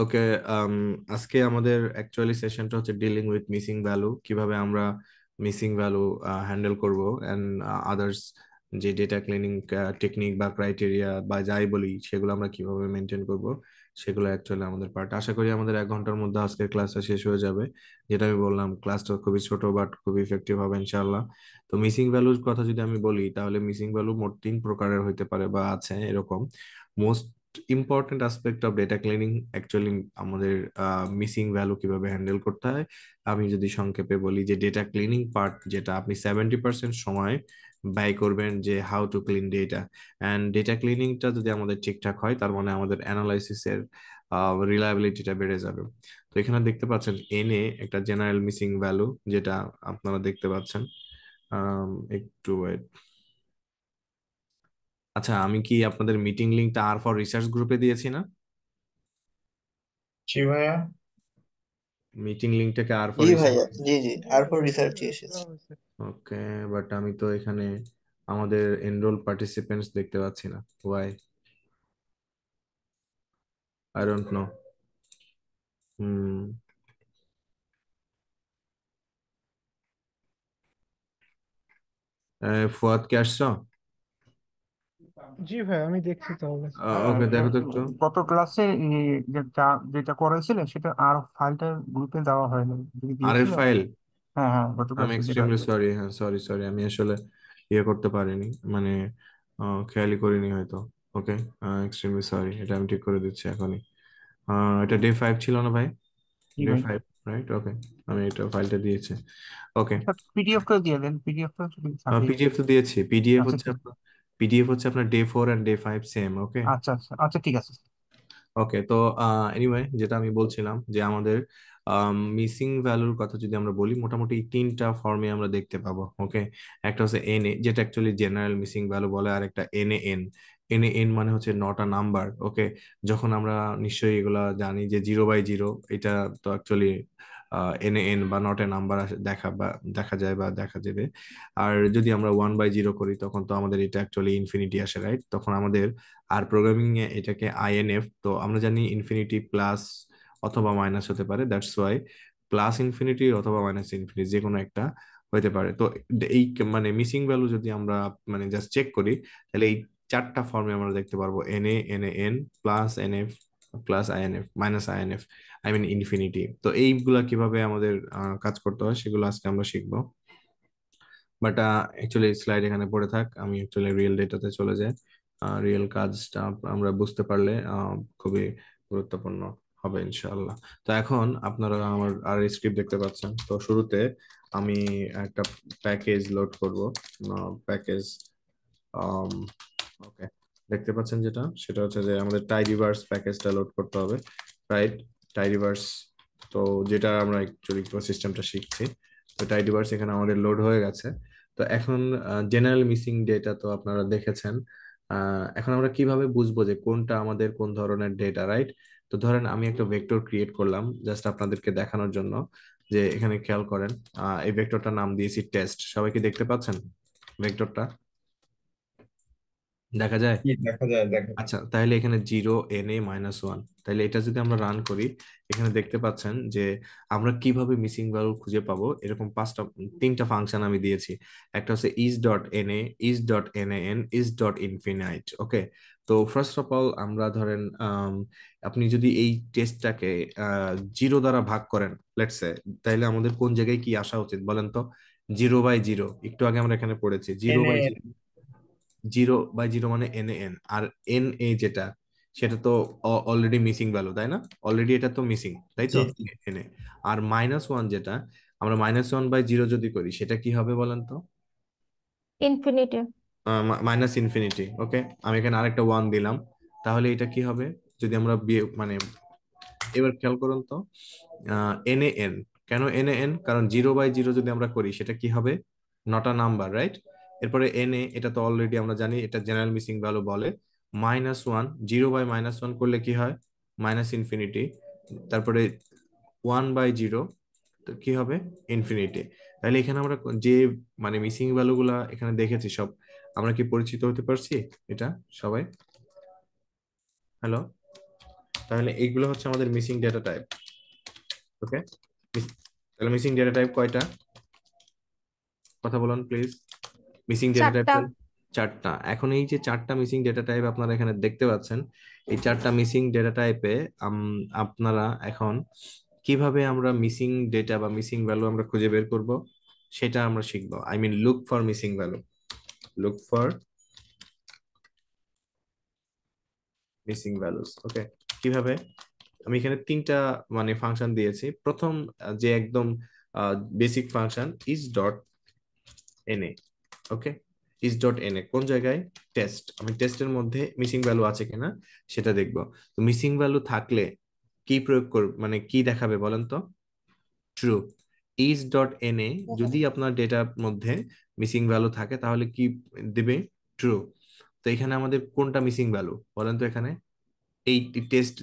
ওকে। আজকে আমাদের অ্যাকচুয়ালি সেশনটা হচ্ছে ডিলিং উইথ মিসিং ভ্যালু, কিভাবে আমরা মিসিং ভ্যালু হ্যান্ডেল করব অ্যান্ড আদার্স যে ডেটা ক্লিনিং টেকনিক বা ক্রাইটেরিয়া বা যাই বলি সেগুলো আমরা কিভাবে মেনটেন করব, সেগুলো অ্যাকচুয়ালি আমাদের পার্ট। আশা করি আমাদের 1 ঘন্টার মধ্যে আজকের ক্লাসটা শেষ হয়ে যাবে। যেটা আমি বললাম, ক্লাসটা খুবই ছোট বাট খুবই ইফেক্টিভ হবে ইনশাআল্লাহ। তো মিসিং ভ্যালুর কথা যদি আমি বলি, তাহলে মিসিং ভ্যালু মোট 3 প্রকারের হইতে পারে বা আছে এরকম। Most important aspect of data cleaning actually আমাদের মিসিং ভ্যালু কিভাবে হ্যান্ডেল করতে হয়। আমি যদি সংক্ষেপে বলি যে ডেটা ক্লিনিং পার্ট, যেটা আপনি 70% সময় ব্যয় করবেন যে how to clean data. And data ক্লিনিংটা যদি আমাদের ঠিকঠাক হয়, তার মানে আমাদের অ্যানালাইসিসের রিলায়েবিলিটিটা বেড়ে যাবে। তো এখানে দেখতে পাচ্ছেন এনএ একটা জেনারেল মিসিং ভ্যালু, যেটা আপনারা দেখতে পাচ্ছেন। একটু wait। আচ্ছা, আমি কি আপনাদের মিটিং লিঙ্কটা আর ফর রিসার্চ গ্রুপে দিয়েছি না? জি ভাইয়া। মিটিং লিঙ্কটাকে আর ফর জি রিসার্চ। ভাইয়া, জি জি, তারপর রিসার্চে এসেছে। ওকে, বাট আমি তো এখানে আমাদের এনরোল পার্টিসিপেন্টস দেখতে পাচ্ছি না। Why? I don't know. Hmm. Fuad কে আসছো? জি ভাই, আমি দেখছি তাহলে। ওকে, দেখো তো একটু। গত ক্লাসে যেটা যেটা করাইছিলেন সেটা আর ফাইলটা গ্রুপে দেওয়া হয়নি, যদি আর এর দিয়েছিলেন। ফাইল? হ্যাঁ হ্যাঁ, গত আমি ক্লাসে যেটা। এক্সট্রিমলি সরি, হ্যাঁ সরি সরি, আমি আসলে ইয়ে করতে পারিনি, মানে খেয়ালই করিনি হয়তো। ওকে, এক্সট্রিমলি সরি, এটা আমি ঠিক করে দিচ্ছি এখনই। এটা ডে 5 ছিল না ভাই? জি ভাই। Day 5, right? ওকে, আমি এটা ফাইলটা দিয়েছি। ওকে। পিডিএফটা দিয়ে দেন, পিডিএফটা যদি থাকে। পিডিএফ তো দিয়েছি। পিডিএফ আচ্ছা হচ্ছে ঠিক। আপনার, পিডিএফ হচ্ছে আপনার ডে 4 অ্যান্ড ডে 5 সেম। ওকে। আচ্ছা আচ্ছা আচ্ছা, ঠিক আছে। ওকে, তো এনিওয়ে, যেটা আমি বলছিলাম যে আমাদের মিসিং ভ্যালুর কথা যদি আমরা বলি, মোটামুটি 3টা ফর্মে আমরা দেখতে পাবো। ওকে, একটা হচ্ছে এনএ, যেটা অ্যাকচুয়ালি জেনারেল মিসিং ভ্যালু বলে, আর একটা এনএএন। এনএএন মানে হচ্ছে নট আ নাম্বার। ওকে, যখন আমরা নিশ্চয়ই এগুলা জানি যে 0/0, এটা তো অ্যাকচুয়ালি এনএএন বা নট এ নাম্বার দেখা বা দেখা যায় বা দেখা যাবে। আর যদি আমরা 1/0 করি, তখন তো আমাদের এটা অ্যাকচুয়ালি ইনফিনিটি আসে, রাইট? তখন আমাদের, আর প্রোগ্রামিং এ এটাকে আইএনএফ, তো আমরা জানি ইনফিনিটি প্লাস অথবা মাইনাস হতে পারে, দ্যাটস ওয়াই প্লাস ইনফিনিটি অথবা মাইনাস ইনফিনিটি যে কোনো একটা হতে পারে। তো এই মানে মিসিং ভ্যালু যদি আমরা মানে জাস্ট চেক করি, তাহলে এই 4টা ফর্মে আমরা দেখতে পারবো: NA, NaN, plus NF, plus INF, minus INF, I mean infinity. তো এইগুলা কিভাবে আমাদের কাজ করতে হয় সেগুলো আজকে আমরা শিখবো। বাট অ্যাকচুয়ালি স্লাইড এখানে পড়ে থাক, আমি অ্যাকচুয়ালি রিয়েল ডেটাতে চলে যাই। রিয়েল কাজটা আমরা বুঝতে পারলে খুবই গুরুত্বপূর্ণ হবে ইনশাআল্লাহ। তো এখন আপনারা আমার আর স্ক্রিপ্ট দেখতে পাচ্ছেন। তো শুরুতে আমি একটা প্যাকেজ লোড করব। প্যাকেজ, ওকে, দেখতে পাচ্ছেন যেটা, সেটা হচ্ছে যে আমাদের টাইডিভার্স প্যাকেজটা লোড করতে হবে, রাইট? টাইডিভার্স, তো যেটা আমরা অ্যাকচুয়ালি সিস্টেমটা শিখছি। তো টাইডিভার্স এখানে আমাদের লোড হয়ে গেছে। তো এখন জেনারেল মিসিং ডেটা তো আপনারা দেখেছেন। এখন আমরা কিভাবে বুঝবো যে কোনটা আমাদের কোন ধরনের ডেটা, রাইট? তো ধরেন আমি একটা ভেক্টর ক্রিয়েট করলাম জাস্ট আপনাদেরকে দেখানোর জন্য, যে এখানে খেয়াল করেন, এই ভেক্টরটার নাম দিয়েছি টেস্ট। সবাই কি দেখতে পাচ্ছেন ভেক্টরটা? দেখা যায়? কি দেখা যায়, দেখা যায়। আচ্ছা, তাহলে এখানে 0 NA-1, তাহলে এটা যদি আমরা রান করি, এখানে দেখতে পাচ্ছেন যে আমরা কিভাবে মিসিং ভ্যালু খুঁজে পাবো। এরকম 3টা ফাংশন আমি দিয়েছি। একটা হচ্ছে is.na, is.nan, is.infinite। ওকে, তো ফার্স্ট অফ অল আমরা ধরেন, আপনি যদি এই টেস্টটাকে 0 দ্বারা ভাগ করেন, লেটস সে, তাহলে আমাদের কোন জায়গায় কি আসা উচিত বলেন তো? 0/0, একটু আগে আমরা এখানে পড়েছি জিরো এনে বাই 0/0 মানে এন এন, আর এন এ যেটা, সেটা তো অলরেডি মিসিং ভ্যালু, তাই না? অলরেডি এটা তো মিসিং, তাই জি তো? জি। N A. আর -1 যেটা, আমরা -1/0 যদি করি, সেটা কি হবে বলেন তো? ইনফিনিটি। Minus infinity. ওকে, আমি এখানে আরেকটা 1 দিলাম, তাহলে এটা কি হবে? যদি আমরা মানে এবার খেয়াল করুন তো, এন এ এন, কেন এন এ এন? কারণ 0/0 যদি আমরা করি, সেটা কি হবে? Not a number, right? এরপরে এন এ, এটা তো অলরেডি আমরা জানি, এটা জেনারেল মিসিং ভ্যালু বলে। -1, 0/-1 করলে কি হয়? Minus infinity. তারপরে 1/0, তো কি হবে? ইনফিনিটি। তাহলে এখানে আমরা যে মানে মিসিং ভ্যালু গুলা এখানে দেখেছি সব, আমরা কি পরিচিত হতে পারছি এটা সবাই? হ্যালো? তাহলে এইগুলো হচ্ছে আমাদের মিসিং ডেটা টাইপ। ওকে, তাহলে মিসিং ডেটা টাইপ কয়টা? কথা বলুন প্লিজ। মিসিং ডেটা টাইপ চারটা। চারটা। এখন এই যে চারটা মিসিং ডেটা টাইপ আপনারা এখানে দেখতে পাচ্ছেন, এই চারটা মিসিং ডেটা টাইপে আপনারা এখন কিভাবে আমরা মিসিং ডেটা বা মিসিং ভ্যালু আমরা খুঁজে বের করব সেটা আমরা শিখবো। I mean look for missing value, look for missing values. Okay, কিভাবে? আমি এখানে তিনটা মানে ফাংশন দিয়েছি। প্রথম যে একদম basic function is dot NA. Okay, is dot NA কোন জায়গায়? টেস্ট। আমি টেস্টের মধ্যে মিসিং ভ্যালু আছে কিনা সেটা দেখব। তো মিসিং ভ্যালু থাকলে কি প্রয়োগ করব, মানে কি দেখাবে বলেন তো? ট্রু। ইজ ডট এনএ যদি আপনার ডেটার মধ্যে মিসিং ভ্যালু থাকে তাহলে কি দিবে? ট্রু। তো এখানে আমাদের কোনটা মিসিং ভ্যালু বলেন তো? এখানে এই টেস্ট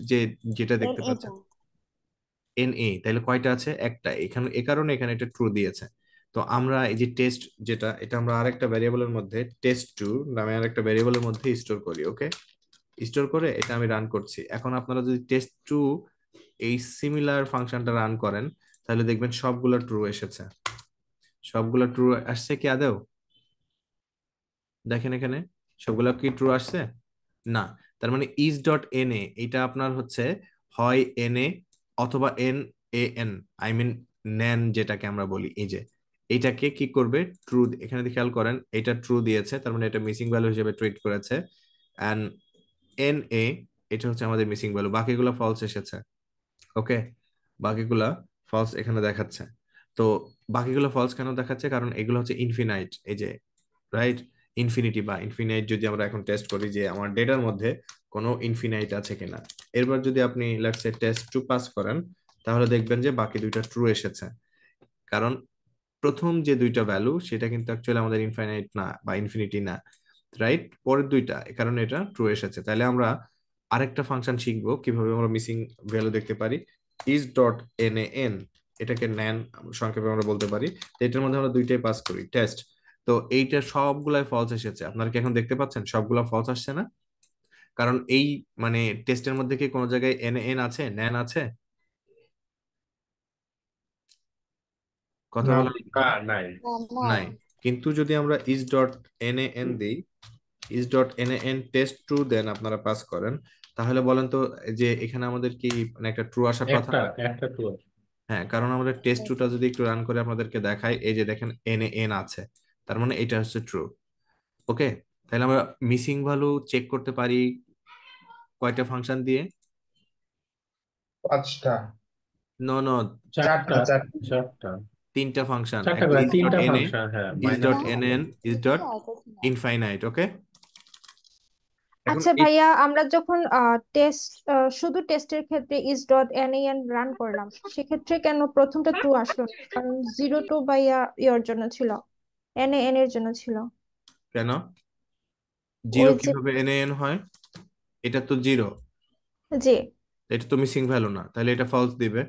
যেটা দেখতে পাচ্ছেন এন এ, তাহলে কয়টা আছে? একটা। এখানে এ কারণে এখানে এটা ট্রু দিয়েছে। তো আমরা এই যে টেস্ট যেটা, এটা আমরা আরেকটা ভ্যারিয়েবলের মধ্যে টেস্ট টু নামে আরেকটা ভ্যারিয়েবলের মধ্যে স্টোর করি। ওকে, স্টোর করে এটা আমি রান করছি। এখন আপনারা যদি টেস্ট টু এই সিমিলার ফাংশনটা রান করেন তাহলে দেখবেন সবগুলো ট্রু এসেছে। সবগুলো ট্রু আসছে কি আদৌ? দেখেন এখানে সবগুলো কি ট্রু আসছে? না। তার মানে ইজ ডট এন এ এটা আপনার হচ্ছে হয় এন এ অথবা N A N, I mean নেন যেটাকে আমরা বলি, এই যে এইটাকে কি করবে? ট্রু। এখানে খেয়াল করেন এটা ট্রু দিয়েছে, তার মানে এটা মিসিং ভ্যালু হিসেবে ট্রিট করেছে। এন্ড এন এ এটা হচ্ছে আমাদের মিসিং ভ্যালু, বাকিগুলো ফলস এসেছে। ওকে, বাকিগুলা ফলস এখানে দেখাচ্ছে। তো বাকিগুলো ফলস কেন দেখাচ্ছে? কারণ এগুলো হচ্ছে ইনফিনাইট, এই যে রাইট, ইনফিনিটি বা ইনফিনাইট। যদি আমরা এখন টেস্ট করি যে আমার ডেটার মধ্যে কোনো ইনফিনাইট আছে কিনা, এরপর যদি আপনি let's say test to pass করেন তাহলে দেখবেন যে বাকি দুইটা ট্রু এসেছে। কারণ প্রথম যে দুইটা ভ্যালু সেটা কিন্তু অ্যাকচুয়ালি আমাদের ইনফিনাইট না বা ইনফিনিটি না, রাইট? পরের দুইটা, এ কারণে এটা ট্রু এসেছে। তাহলে আমরা আরেকটা ফাংশন শিখবো কিভাবে আমরা মিসিং ভ্যালু দেখতে পারি। Is dot N A N, এটাকে নেন সংক্ষেপে আমরা বলতে পারি। তো এটার মধ্যে আমরা দুইটাই পাস করি টেস্ট। তো এইটা সবগুলাই ফলস এসেছে। আপনারা কি এখন দেখতে পাচ্ছেন সবগুলা ফলস আসছে না? কারণ এই মানে টেস্টের মধ্যে কি কোনো জায়গায় এন এন আছে, নেন আছে? কথা না। বলা নাই। নাই। কিন্তু যদি আমরা is dot N A N দিই, is dot N A N test true then আপনারা পাস করেন, তাহলে বলেন তো যে এখানে আমাদের কি মানে একটা ট্রু আসার কথা একটা না? একটা টু। হ্যাঁ, কারণ আমাদের টেস্ট ট্রুটা যদি একটু রান করে আপনাদেরকে দেখাই, এই যে দেখেন এন এ এন আছে, তার মানে এটা হচ্ছে ট্রু। ওকে, তাহলে আমরা মিসিং ভ্যালু চেক করতে পারি কয়টা ফাংশন দিয়ে? পাঁচটা। নো নো, চারটা। চারটা চারটা। চারটা। তিনটা ফাংশন। চারটা একটা করে ইজ ডট তিনটা এন এ, ফাংশন, হ্যাঁ, is minus dot N N, is dot infinite. Okay, এখন আচ্ছা ভাইয়া, আমরা যখন টেস্ট শুধু টেস্টের ক্ষেত্রে ইজ ডট এন রান করলাম, সেক্ষেত্রে কেন প্রথমটা ট্রু আসলো না? কারণ 0 টু ভাইয়া ইয়োর জন্য ছিল, এন এর জন্য ছিল। কেন জিরো ওই যে, কিভাবে এন এন হয়? এটা তো জিরো, জি এটা তো মিসিং ভ্যালু না, তাহলে এটা ফলস দিবে।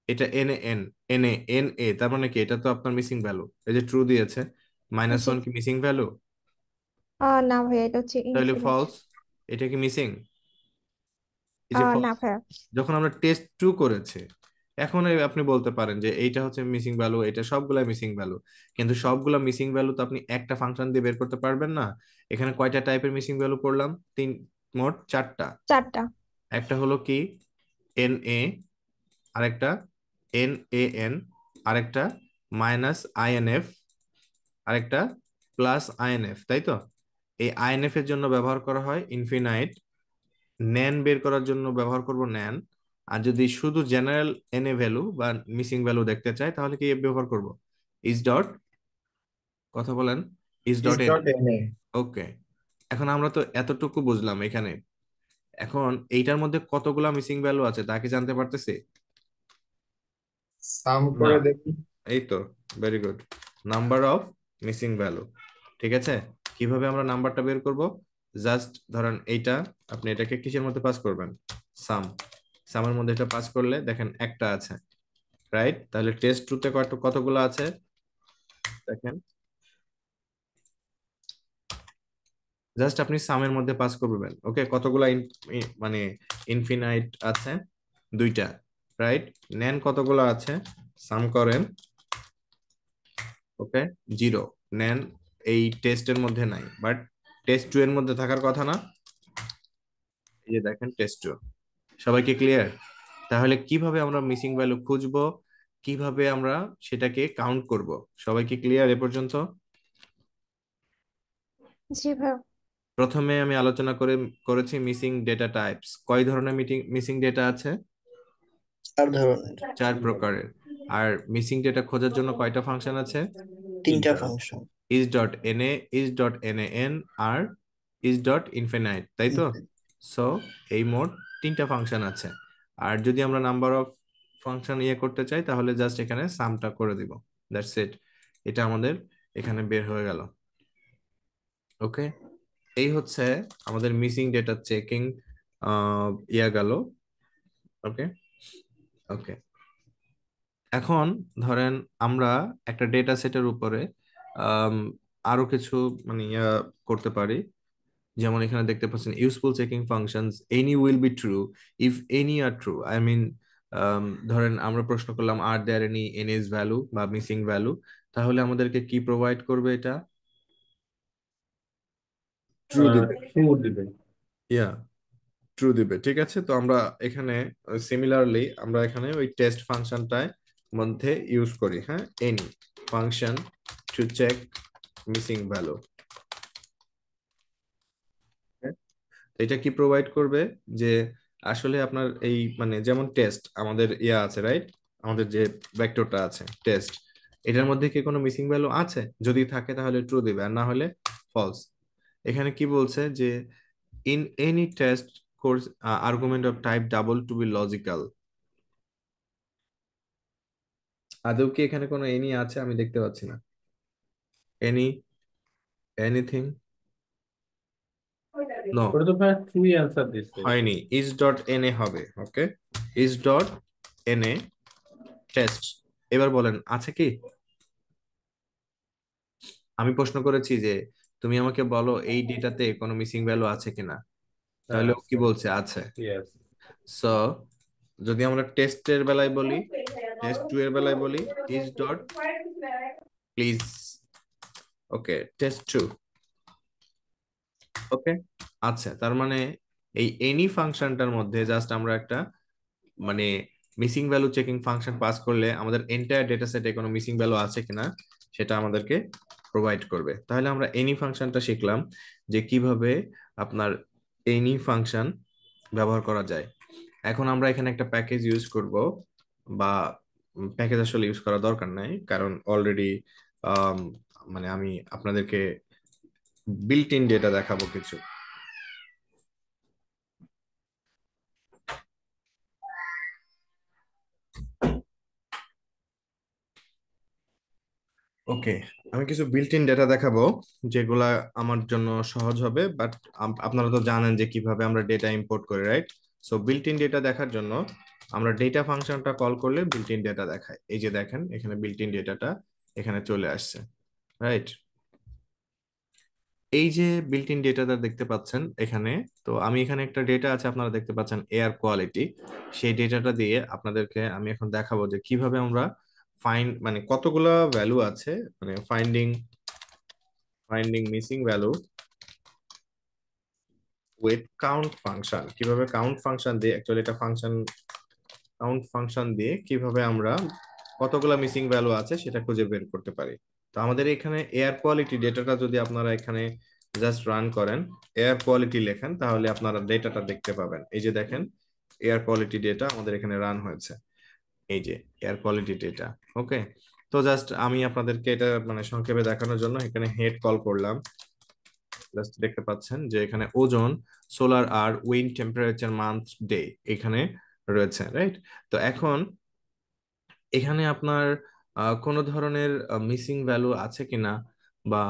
এটা N A N, N A N A, তার মানে কি এটা তো আপনার মিসিং ভ্যালু। এই যে ট্রু দিয়েছে, মাইনাস জি। ওয়ান কি মিসিং ভ্যালু? না ভাইয়া, এটা হচ্ছে তাহলে ইনফিনিট। ফলস। এটা কি মিসিং? এই যে না false। ভাইয়া। যখন আমরা টেস্ট টু করেছে, এখন এই আপনি বলতে পারেন যে এইটা হচ্ছে মিসিং ভ্যালু, এটা সবগুলা মিসিং ভ্যালু। কিন্তু সবগুলা মিসিং ভ্যালু তো আপনি একটা ফাংশন দিয়ে বের করতে পারবেন না। এখানে কয়টা টাইপের মিসিং ভ্যালু পড়লাম? তিন, মোট চারটা। চারটা। একটা হলো কি এন এ, আরেকটা এন এ এন, আরেকটা মাইনাস আইএনএফ, আরেকটা প্লাস আইএনএফ, তাই তো? এই আইএনএফ এর জন্য ব্যবহার করা হয় ইনফিনাইট, ন্যান বের করার জন্য ব্যবহার করব ন্যান। আর যদি শুধু জেনারেল এন এ ভ্যালু বা মিসিং ভ্যালু দেখতে চাই তাহলে কি ব্যবহার করব? ইজ ডট, কথা বলেন, is is dot N. Dot N A. Okay, এখন আমরা তো এতটুকু বুঝলাম এখানে। এখন এইটার মধ্যে কতগুলা মিসিং ভ্যালু আছে তা কি জানতে পারতেছি? সাম না। করে দেখি। এই তো, very good, number of missing value. ঠিক আছে, কিভাবে আমরা নাম্বারটা বের করব? জাস্ট ধরেন এইটা, আপনি এটাকে কিসের মধ্যে পাস করবেন? সাম। সামের মধ্যে এটা পাস করলে দেখেন একটা আছে, রাইট? তাহলে টেস্ট টুতে কতগুলো আছে দেখেন, জাস্ট আপনি সামের মধ্যে পাস করবেন। ওকে, কতগুলা মানে ইনফিনাইট আছে? দুইটা, রাইট? নেন কতগুলো আছে? সাম করেন। ওকে, জিরো। নেন এই টেস্টের মধ্যে নাই, বাট টেস্ট 2 এর মধ্যে থাকার কথা না? এই যে দেখেন টেস্ট 2। সবাইকে ক্লিয়ার? তাহলে কিভাবে আমরা মিসিং ভ্যালু খুঁজবো, কিভাবে আমরা সেটাকে কাউন্ট করব? সবাইকে ক্লিয়ার এ পর্যন্ত? জি ভাইয়া। প্রথমে আমি আলোচনা করেছি মিসিং ডেটা টাইপস। কয় ধরনের মিসিং ডেটা আছে? 4 ধরনের, 4 প্রকারের। আর মিসিং ডেটা খোঁজার জন্য কয়টা ফাংশন আছে? 3টা function. is dot na, is dot nan আর is ডট ইনফিনাইট, তাই তো? সো এই মোট 3টা ফাংশন আছে। আর যদি আমরা নাম্বার অফ ফাংশন করতে চাই তাহলে জাস্ট এখানে সামটা করে দিব, দ্যাটস ইট। এটা আমাদের এখানে বের হয়ে গেল। ওকে, এই হচ্ছে আমাদের মিসিং ডেটা চেকিং গেল। ওকে, ওকে। এখন ধরেন আমরা একটা ডেটা সেটের উপরে আম, আরো কিছু মানে করতে পারি। যেমন এখানে দেখতে পাচ্ছেন useful checking functions, any will be true if any are true. I mean, ধরেন আমরা প্রশ্ন করলাম আর দেয়ার এনি এনএস ভ্যালু বা মিসিং ভ্যালু, তাহলে আমাদেরকে কি প্রোভাইড করবে এটা? ট্রু দিবে। ট্রু দিবে। ইয়া, ট্রু দিবে। ঠিক আছে, তো আমরা এখানে সিমিলারলি আমরা এখানে ওই টেস্ট ফাংশনটায় মধ্যে ইউজ করি, হ্যাঁ, any function to check missing value. এটা কি প্রোভাইড করবে? যে আসলে আপনার এই মানে যেমন টেস্ট আমাদের আছে, রাইট? আমাদের যে ভেক্টরটা আছে টেস্ট, এটার মধ্যে কি কোনো মিসিং ভ্যালু আছে? যদি থাকে তাহলে ট্রু দিবে, আর না হলে ফলস। এখানে কি বলছে যে in any test coerce argument of type double to be logical. আদৌ কি এখানে কোনো এনি আছে? আমি দেখতে পাচ্ছি না এনি, এনিথিং। নো, ওটা তো ভাই ট্রু অ্যান্সার দিচ্ছে। হয়নি। ইজ ডট এন এ হবে। Okay, is dot N A test. এবার বলেন আছে কি? আমি প্রশ্ন করেছি যে তুমি আমাকে বলো এই ডেটাতে কোনো মিসিং ভ্যালু আছে কিনা, তাহলে ও কি বলছে? আছে। ইয়েস। সো যদি আমরা টেস্টের বেলায় বলি, টেস্ট 2 এর বেলায় বলি is dot please, okay, test 2। ওকে, আচ্ছা, তার মানে এই এনি ফাংশনটার মধ্যে জাস্ট আমরা একটা মানে missing value checking function pass করলে আমাদের এন্টায়ার ডেটা সেটে কোনো মিসিং ভ্যালু আছে কিনা সেটা আমাদেরকে প্রোভাইড করবে। তাহলে আমরা এনি ফাংশনটা শিখলাম যে কিভাবে আপনার এনি ফাংশন ব্যবহার করা যায়। এখন আমরা এখানে একটা প্যাকেজ ইউজ করব, বা প্যাকেজ আসলে ইউজ করা দরকার নাই, কারণ অলরেডি মানে আমি আপনাদেরকে বিল্ট ইন ডেটা দেখাবো কিছু। ওকে, আমি কিছু বিল্ট ইন ডেটা দেখাবো যেগুলা আমার জন্য সহজ হবে, বাট আপনারা তো জানেন যে কিভাবে আমরা ডেটা ইম্পোর্ট করি, right? So built in data দেখার জন্য আমরা ডেটা ফাংশনটা কল করলে বিল্ট ইন ডেটা দেখায়। এই যে দেখেন এখানে বিল্ট ইন ডেটাটা এখানে চলে আসছে, রাইট? এই যে বিল্ট ইন ডেটাটা দেখতে পাচ্ছেন এখানে, তো আমি এখানে একটা ডেটা আছে আপনারা দেখতে পাচ্ছেন এয়ার কোয়ালিটি। সেই ডেটাটা দিয়ে আপনাদেরকে আমি এখন দেখাবো যে কিভাবে আমরা মানে কতগুলা ভ্যালু আছে, মানে finding missing value with count function, কিভাবে কাউন্ট ফাংশন দিয়ে, অ্যাকচুয়ালি এটা ফাংশন, কাউন্ট ফাংশন দিয়ে কিভাবে আমরা কতগুলা মিসিং ভ্যালু আছে সেটা খুঁজে বের করতে পারি। তো আমাদের এখানে এয়ার কোয়ালিটি ডেটাটা যদি আপনারা এখানে জাস্ট রান করেন, এয়ার কোয়ালিটি লেখেন, তাহলে আপনারা ডেটাটা দেখতে পাবেন। এই যে দেখেন এয়ার কোয়ালিটি ডেটা আমাদের এখানে রান হয়েছে, এই যে এয়ার কোয়ালিটি ডেটা। ওকে, তো জাস্ট আমি আপনাদেরকে এটা মানে সংক্ষেপে দেখানোর জন্য এখানে হেড কল করলাম। জাস্ট দেখতে পাচ্ছেন যে এখানে ওজন, সোলার আর উইন্ড টেম্পারেচার, মান্থ, ডে এখানে রয়েছে, রাইট? তো এখন এখানে আপনার কোনো ধরনের মিসিং ভ্যালু আছে কিনা, বা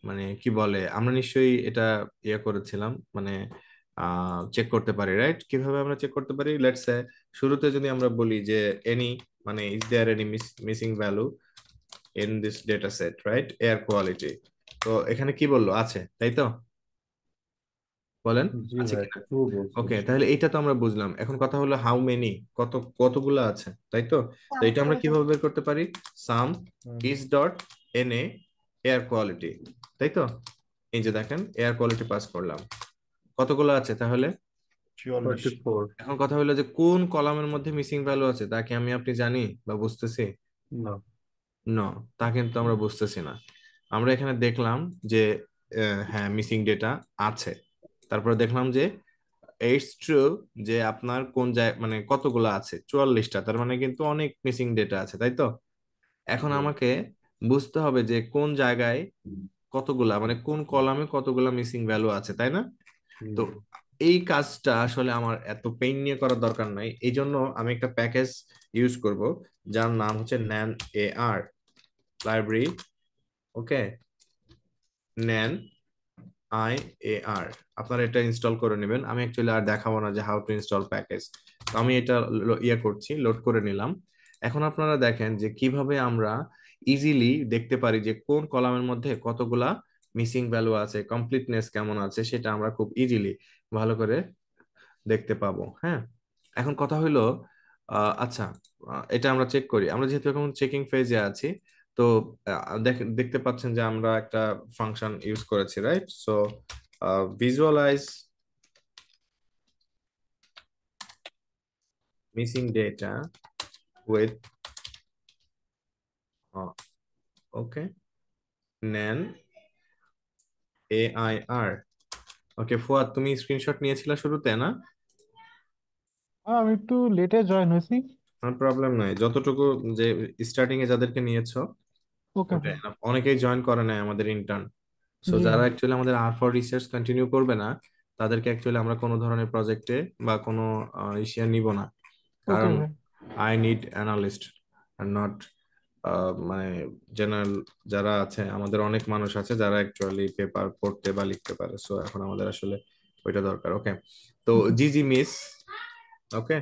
মানে কি বলে, আমরা নিশ্চয়ই এটা করেছিলাম, মানে চেক করতে পারি, রাইট? কিভাবে আমরা চেক করতে পারি? লেটস সে শুরুতে যদি আমরা বলি যে এনি, মানে is there any missing value in this data set, right? Air quality. তো এখানে কি বললো? আছে, তাই তো? বলেন জি আছে ভাই, কিনা? ট্রু বলছেন। ওকে, তাহলে এইটা তো আমরা বুঝলাম। এখন কথা হলো হাউ মেনি, কতগুলো আছে, তাই তো? তো এটা আমরা কিভাবে বের করতে পারি? সাম is dot N A air quality, তাই তো? এই যে দেখেন এয়ার কোয়ালিটি পাস করলাম, কতগুলো আছে তাহলে? 44। 44। এখন কথা হলো যে কোন কলামের মধ্যে মিসিং ভ্যালু আছে তা কি আপনি জানি বা বুঝতেছি? না। না, তা কিন্তু আমরা বুঝতেছি না। আমরা এখানে দেখলাম যে হ্যাঁ মিসিং ডেটা আছে, তারপরে দেখলাম যে ইটস ট্রু যে আপনার কোন জায়গায় মানে কতগুলো আছে, 44টা, তার মানে কিন্তু অনেক মিসিং ডেটা আছে, তাই তো? এখন জি। আমাকে বুঝতে হবে যে কোন জায়গায় কতগুলা মানে কোন কলামে কতগুলা মিসিং ভ্যালু আছে, তাই না? তো হুম। এই কাজটা আসলে আমার এত পেইন নিয়ে করার দরকার নাই, এই জন্য আমি একটা প্যাকেজ ইউজ করব যার নাম হচ্ছে naniar library. Okay, naniar, আপনারা এটা ইনস্টল করে নেবেন। আমি অ্যাকচুয়ালি আর দেখাবো না যে হাউ টু ইনস্টল প্যাকেজ। তো আমি এটা ইয়ে করছি, লোড করে নিলাম। এখন আপনারা দেখেন যে কিভাবে আমরা ইজিলি দেখতে পারি যে কোন কলামের মধ্যে কতগুলা মিসিং ভ্যালু আছে, কমপ্লিটনেস কেমন আছে, সেটা আমরা খুব ইজিলি ভালো করে দেখতে পাবো। হ্যাঁ, এখন কথা হইলো আচ্ছা, এটা আমরা চেক করি। আমরা যেহেতু এখন চেকিং ফেজে আছি, তো দেখতে পাচ্ছেন যে আমরা একটা ফাংশন ইউজ করেছি, right? So visualise missing data with okay নেন AIR। ওকে ফুয়াদ, তুমি স্ক্রিনশট নিয়েছিলা শুরুতে না? আমি একটু লেটে জয়েন হয়েছি। প্রবলেম নাই, যতটুকু যে স্টার্টিং এ যাদেরকে নিয়েছো ওকে ওটা ভাই। enough। অনেকেই জয়েন করে নাই আমাদের ইন্টার্ন। সো জি যারা ভাই। অ্যাকচুয়ালি আমাদের R4 রিসার্চ কন্টিনিউ করবে না, তাদেরকে অ্যাকচুয়ালি আমরা কোনো ধরনের প্রজেক্টে বা কোনো ইসিয়া নিব না, ওকে কারণ ভাই। I need analyst are not মানে জেনারেল। যারা আছে আমাদের অনেক মানুষ আছে যারা অ্যাকচুয়ালি পেপার পড়তে বা লিখতে পারে, সো এখন আমাদের আসলে ওইটা দরকার। ওকে, তো ওকে। জিজি মিস, ওকে,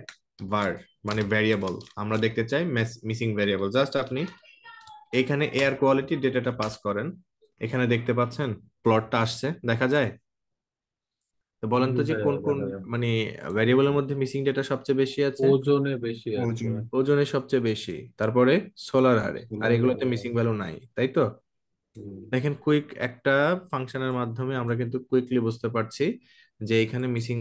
var মানে ভ্যারিয়েবল, আমরা দেখতে চাই মিসিং ভ্যারিয়েবল। জাস্ট আপনি এইখানে এয়ার কোয়ালিটি ডেটাটা পাস করেন, এখানে দেখতে পাচ্ছেন প্লটটা আসছে, দেখা যায়? তো বলেন জি তো যে ভাই, কোন কোন দেখা যাচ্ছে। মানে ভ্যারিয়েবলের মধ্যে মিসিং ডেটা সবচেয়ে বেশি আছে? ওজনে বেশি আছে ওজন। ভাই। ওজনে সবচেয়ে বেশি, তারপরে সোলার আরে, আর সোলার এগুলোতে আরে। মিসিং ভ্যালু নাই, তাই তো? হুম। দেখেন কুইক একটা ফাংশনের মাধ্যমে আমরা কিন্তু কুইকলি বুঝতে পারছি যে এখানে মিসিং।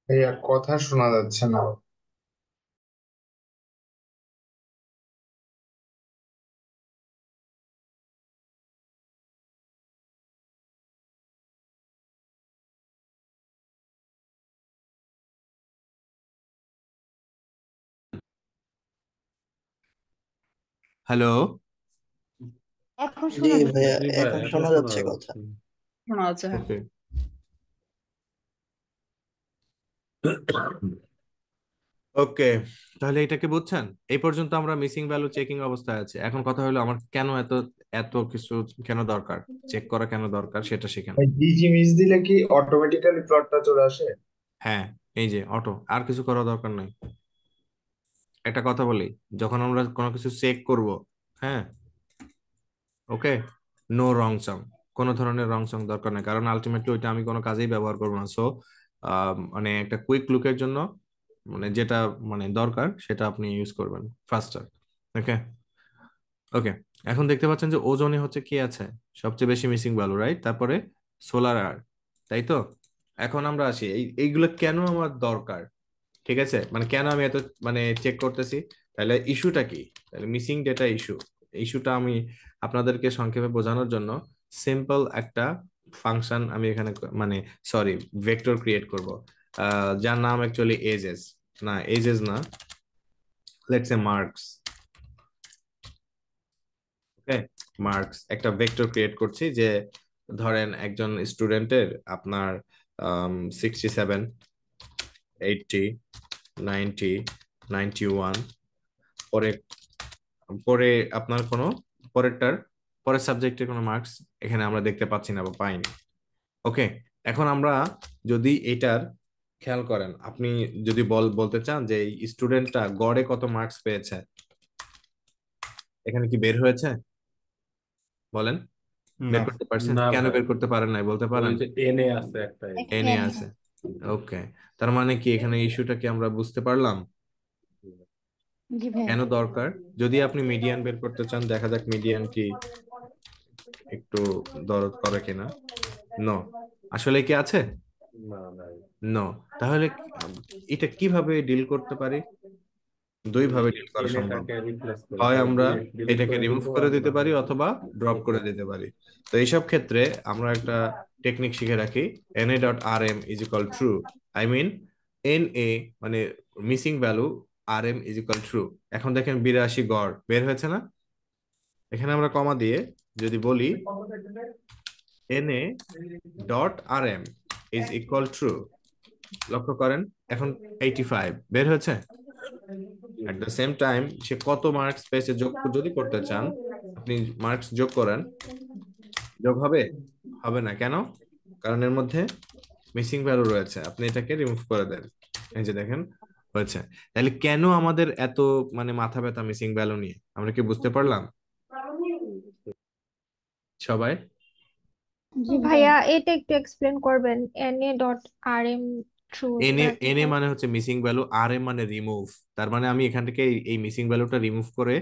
ভাইয়া কথা শোনা যাচ্ছে না। হ্যালো? এখন জি শোনা যাচ্ছে। ভাইয়া, জি ভাই, এখন এখন শোনা শোনা যাচ্ছে কথা। যাচ্ছে। শোনা যাচ্ছে, হ্যাঁ। ওকে, ওকে, তাহলে এটাকে বুঝছেন? এই পর্যন্ত আমরা মিসিং ভ্যালু চেকিং অবস্থায় আছে। এখন কথা হলো আমার কেন এত এত কিছু কেন দরকার, চেক করা কেন দরকার সেটা শিখেন। ভাই ডিজি মিস দিলে কি অটোমেটিক্যালি প্লটটা চলে আসে? হ্যাঁ, এই যে অটো, আর কিছু করা দরকার নাই। একটা কথা বলি, যখন আমরা কোনো কিছু চেক করব, হ্যাঁ, ওকে, নো রং সং, কোনো ধরনের রং সং দরকার নেই, কারণ আলটিমেটলি ওইটা আমি কোনো কাজেই ব্যবহার করবো না। সো মানে একটা কুইক লুকের জন্য মানে যেটা মানে দরকার সেটা আপনি ইউজ করবেন ফাস্টার। ওকে, ওকে, এখন দেখতে পাচ্ছেন যে ওজনে হচ্ছে কি আছে সবচেয়ে বেশি মিসিং ভ্যালু, রাইট? তারপরে সোলার আর, তাই তো? এখন আমরা আসি এইগুলো কেন আমার দরকার, ঠিক আছে? মানে কেন আমি এত মানে চেক করতেছি, তাহলে ইস্যুটা কি? তাহলে মিসিং ডেটা ইস্যু, ইস্যুটা আমি আপনাদেরকে সংক্ষেপে বোঝানোর জন্য সিম্পল একটা ফাংশন আমি এখানে মানে সরি ভেক্টর ক্রিয়েট করব, যার নাম অ্যাকচুয়ালি এজেস, না এজেস না, let's say marks. Okay, marks একটা ভেক্টর ক্রিয়েট করছি যে ধরেন একজন স্টুডেন্টের আপনার 67, 80, 90, 91, পরে পরে আপনার কোনো পরের সাবজেক্টের কোনো মার্কস এখানে আমরা দেখতে পাচ্ছি না বা পাইনি। ওকে, এখন আমরা যদি এটার খেয়াল করেন, আপনি যদি বলতে চান যে এই স্টুডেন্টটা গড়ে কত মার্কস পেয়েছে, এখানে কি বের হয়েছে? বলেন, বের না। করতে পারছেন? না কেন ভাই, বের করতে পারেন নাই বলতে ওই পারেন? যে এনে আছে একটা এনে আছে। ওকে, তার মানে কি এখানে ইস্যুটা কি আমরা বুঝতে পারলাম জি ভাইয়া। কেন দরকার? যদি আপনি মিডিয়ান বের করতে চান, দেখা যাক মিডিয়ান কি একটু দরদ করে কিনা। নো, আসলে কি আছে? না ভাই, নো। তাহলে এটা কিভাবে ডিল করতে পারি? দুই ওই ভাবে ডিল করা সম্ভব। এনেটাকে রিপ্লেস করে হয় সরি আমরা ডিলিট এটাকে করে দিব, রিমুভ করে আর দিতে না পারি হয় অথবা ড্রপ করে দিতে পারি। তো এইসব ক্ষেত্রে আমরা একটা টেকনিক শিখে রাখি, na.rm is equal true, I mean na মানে missing value, rm is equal true. এখন দেখেন 82 গড় বের হয়েছে না? এখানে আমরা কমা দিয়ে যদি বলি na.rm ইজ ইকুয়াল ট্রু, লক্ষ্য করেন এখন 85 বের হয়েছে। এট দ্য সেম টাইম সে কত মার্কস পেয়েছে যোগ যদি করতে চান, আপনি মার্কস যোগ করেন, যোগ হবে? হবে না, কেন? কারণ এর মধ্যে মিসিং ভ্যালু রয়েছে, আপনি এটাকে রিমুভ করে দেন, এই যে দেখেন হয়েছে। তাহলে কেন আমাদের এত মানে মাথা ব্যথা মিসিং ভ্যালু নিয়ে, আমরা কি বুঝতে পারলাম সবাই? জি ভাইয়া। ভাইয়া এটা একটু এক্সপ্লেন করবেন, na.rm ট্রু এনে দ্যাট এনে মিনস? মানে হচ্ছে মিসিং ভ্যালু, আর এম মানে রিমুভ। তার মানে আমি এখান থেকে এই মিসিং ভ্যালুটা রিমুভ করে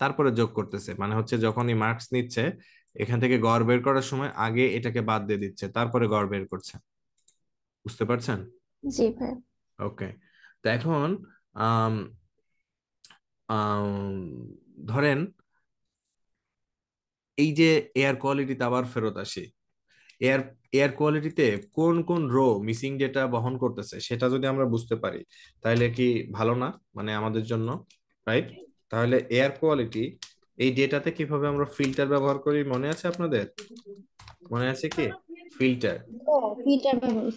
তারপরে যোগ করতেছে, মানে হচ্ছে যখন এই মার্কস নিচ্ছে এখান থেকে গড় বের করার সময় আগে এটাকে বাদ দিয়ে দিচ্ছে, তারপরে গড় বের করছে। বুঝতে পারছেন? জি ভাই। ওকে। তো এখন আম, আম, ধরেন এই যে এয়ার কোয়ালিটিতে আবার ফেরত আসি, এয়ার এয়ার কোয়ালিটিতে কোন কোন রো মিসিং ডেটা বহন করতেছে সেটা যদি আমরা বুঝতে পারি তাহলে কি ভালো না, মানে আমাদের জন্য, রাইট? তাহলে এয়ার কোয়ালিটি এই ডেটাতে কিভাবে আমরা ফিল্টার ব্যবহার করি মনে আছে আপনাদের? মনে আছে কি ফিল্টার? ও,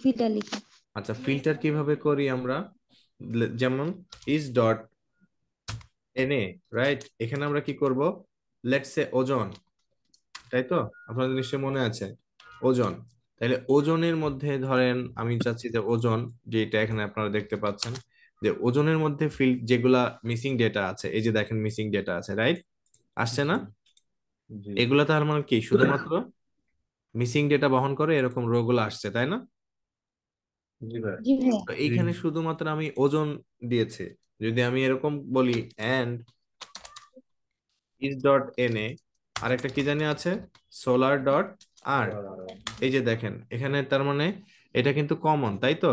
ফিল্টার লিখি। আচ্ছা, ফিল্টার কিভাবে করি আমরা? যেমন ইজ ডট এনএ, রাইট? এখানে আমরা কি করব, লেটস সে ওজন, তাই তো? আপনাদের নিশ্চয়ই মনে আছে ওজন। তাহলে ওজনের মধ্যে ধরেন আমি চাচ্ছি যে ওজন, যেটা এখানে আপনারা দেখতে পাচ্ছেন যে ওজনের মধ্যে ফিল্ড যেগুলা মিসিং ডেটা আছে, এই যে দেখেন মিসিং ডেটা আছে, রাইট? আসছে না? জি জি এগুলা তার মানে কি শুধুমাত্র মিসিং ডেটা বহন করে এরকম রো গুলো আসছে, তাই না? জি ভাই, জি ভাইয়া। তো এইখানে শুধুমাত্র আমি ওজন দিয়েছি। যদি আমি এরকম বলি এন্ড ইজ ডট এনএ, আরেকটা কি জানি আছে, সোলার ডট আর, এই যে দেখেন এখানে তার মানে এটা কিন্তু কমন, তাই তো?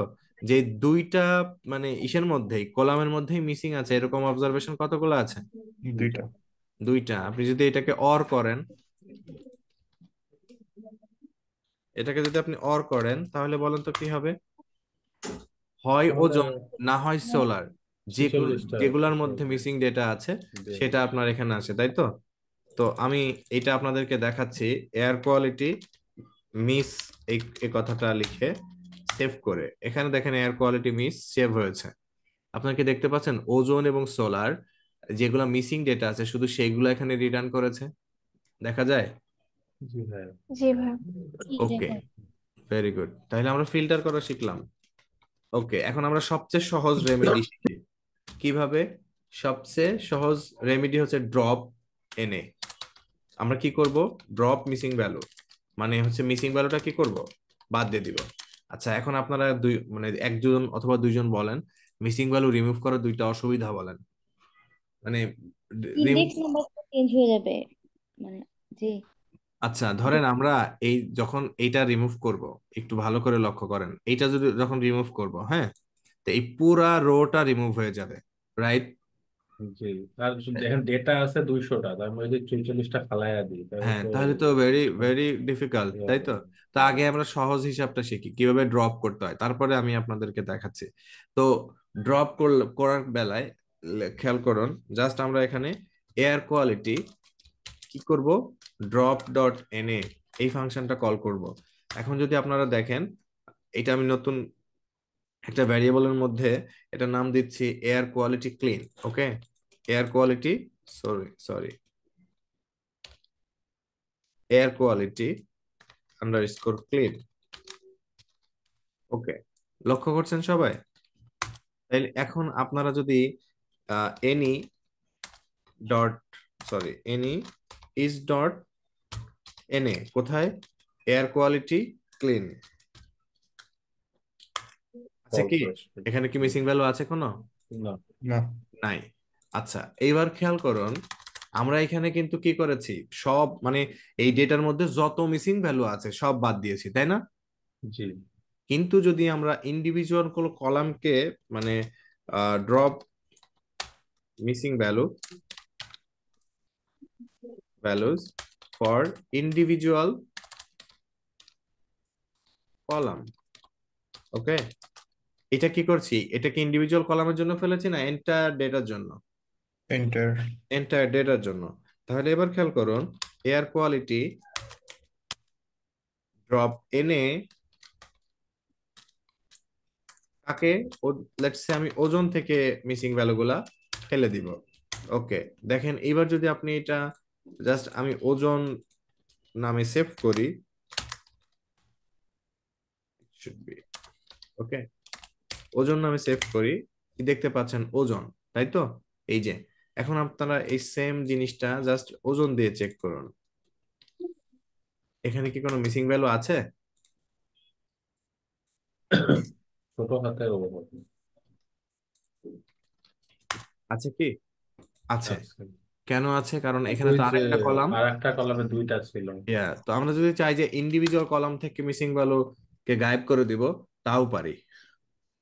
যে দুইটা মানে ইসের মধ্যেই কলামের মধ্যেই মিসিং আছে এরকম অবজারভেশন কতগুলো আছে? দুইটা। দুইটা। আপনি যদি এটাকে অর করেন, এটাকে যদি আপনি অর করেন তাহলে বলেন তো কি হবে? হয় তাহলে ওজন, না হয় সোলার, ছেচল্লিশটা যেগুলার মধ্যে মিসিং ডেটা আছে দিয়ে সেটা আপনার এখানে আসে, তাই তো? তো আমি এটা আপনাদেরকে দেখাচ্ছি, এয়ার কোয়ালিটি মিস, এই কথাটা লিখে সেভ করে এখানে দেখেন এয়ার কোয়ালিটি মিস সেভ হয়েছে। আপনারা কি দেখতে পাচ্ছেন ওজোন এবং সোলার যেগুলো মিসিং ডেটা আছে শুধু সেইগুলো এখানে রিটার্ন করেছে, দেখা যায়? জি ভাই, জি ভাই। জি ওকে, দেখা। Very good. তাহলে আমরা ফিল্টার করা শিখলাম। ওকে, এখন আমরা সবচেয়ে সহজ রেমেডি শিখি। কিভাবে? সবচেয়ে সহজ রেমেডি হচ্ছে ড্রপ এনে। আমরা কি করব, ড্রপ মিসিং ভ্যালু, মানে হচ্ছে মিসিং ভ্যালুটা কি করব, বাদ দিয়ে দিব। আচ্ছা, এখন আপনারা দুই মানে একজন অথবা দুইজন বলেন মিসিং ভ্যালু রিমুভ করার দুইটা অসুবিধা বলেন, মানে রিমুভ। ইন্ডেক্স নাম্বারটা চেঞ্জ হয়ে যাবে, মানে জি। আচ্ছা, ধরেন আমরা এই যখন এইটা রিমুভ করব, একটু ভালো করে লক্ষ্য করেন, এইটা যদি যখন রিমুভ করব, হ্যাঁ, তো এই পুরা রোটা রিমুভ হয়ে যাবে, রাইট? জি। আর দেখেন ডেটা আছে 200টা, তার মধ্যে যদি 44টা ফালাইয়া দিই তাহলে হ্যাঁ, তো তাহলে তো ভেরি ভেরি ডিফিকাল্ট, ইয়ে তাই হবে তো? না। তা আগে আমরা সহজ হিসাবটা শিখি কিভাবে ড্রপ করতে হয়, তারপরে আমি আপনাদেরকে দেখাচ্ছি। তো ড্রপ করার বেলায় খেয়াল করুন, জাস্ট আমরা এখানে এয়ার কোয়ালিটি কি করব, ড্রপ ডট এনএ এই ফাংশনটা কল করব। এখন যদি আপনারা দেখেন, এটা আমি নতুন একটা ভ্যারিয়েবলের মধ্যে এটা নাম দিচ্ছি air quality clean. Okay, air quality, sorry sorry, air quality underscore clean. Okay, লক্ষ্য করছেন সবাই? তাইলে এখন আপনারা যদি any dot any is dot NA কোথায়, এয়ার কোয়ালিটি ক্লিন আছে কি? এখানে কি মিসিং ভ্যালু আছে কোনো? না। না। নাই। আচ্ছা, এইবার খেয়াল করুন, আমরা এখানে কিন্তু কি করেছি, সব মানে এই ডেটার মধ্যে যত মিসিং ভ্যালু আছে সব বাদ দিয়েছি, তাই না? জি। কিন্তু যদি আমরা ইন্ডিভিজুয়াল কোনো কলামকে মানে drop missing values for individual column, okay, এটা কি করছি, এটা কি ইন্ডিভিজুয়াল কলামের জন্য ফেলেছি না এন্টায়ার ডেটার জন্য? এন্টার। এন্টায়ার ডেটার জন্য। তাহলে এবার খেয়াল করুন, এয়ার কোয়ালিটি ড্রপ এনে কাকে, লেটস সে আমি ওজন থেকে মিসিং ভ্যালুগুলা ফেলে দিব। ওকে, দেখেন এইবার যদি আপনি এটা জাস্ট আমি ওজন নামে সেভ করি, শুড বি ওকে, ওজন নামে সেভ করি, কি দেখতে পাচ্ছেন, ওজন, তাই তো? এই যে এখন আপনারা এই সেম জিনিসটা জাস্ট ওজন দিয়ে চেক করুন, এখানে কি কোনো মিসিং ভ্যালু আছে? ছোট হাতের ও আছে কি? আছে। আছে। কেন আছে? কারণ এখানে ওই তো যে আরেকটা কলাম। আর একটা কলামে দুইটা ছিল। তো আমরা যদি চাই যে ইন্ডিভিজুয়াল কলাম থেকে মিসিং ভ্যালু কে গায়েব করে দিব, তাও পারি,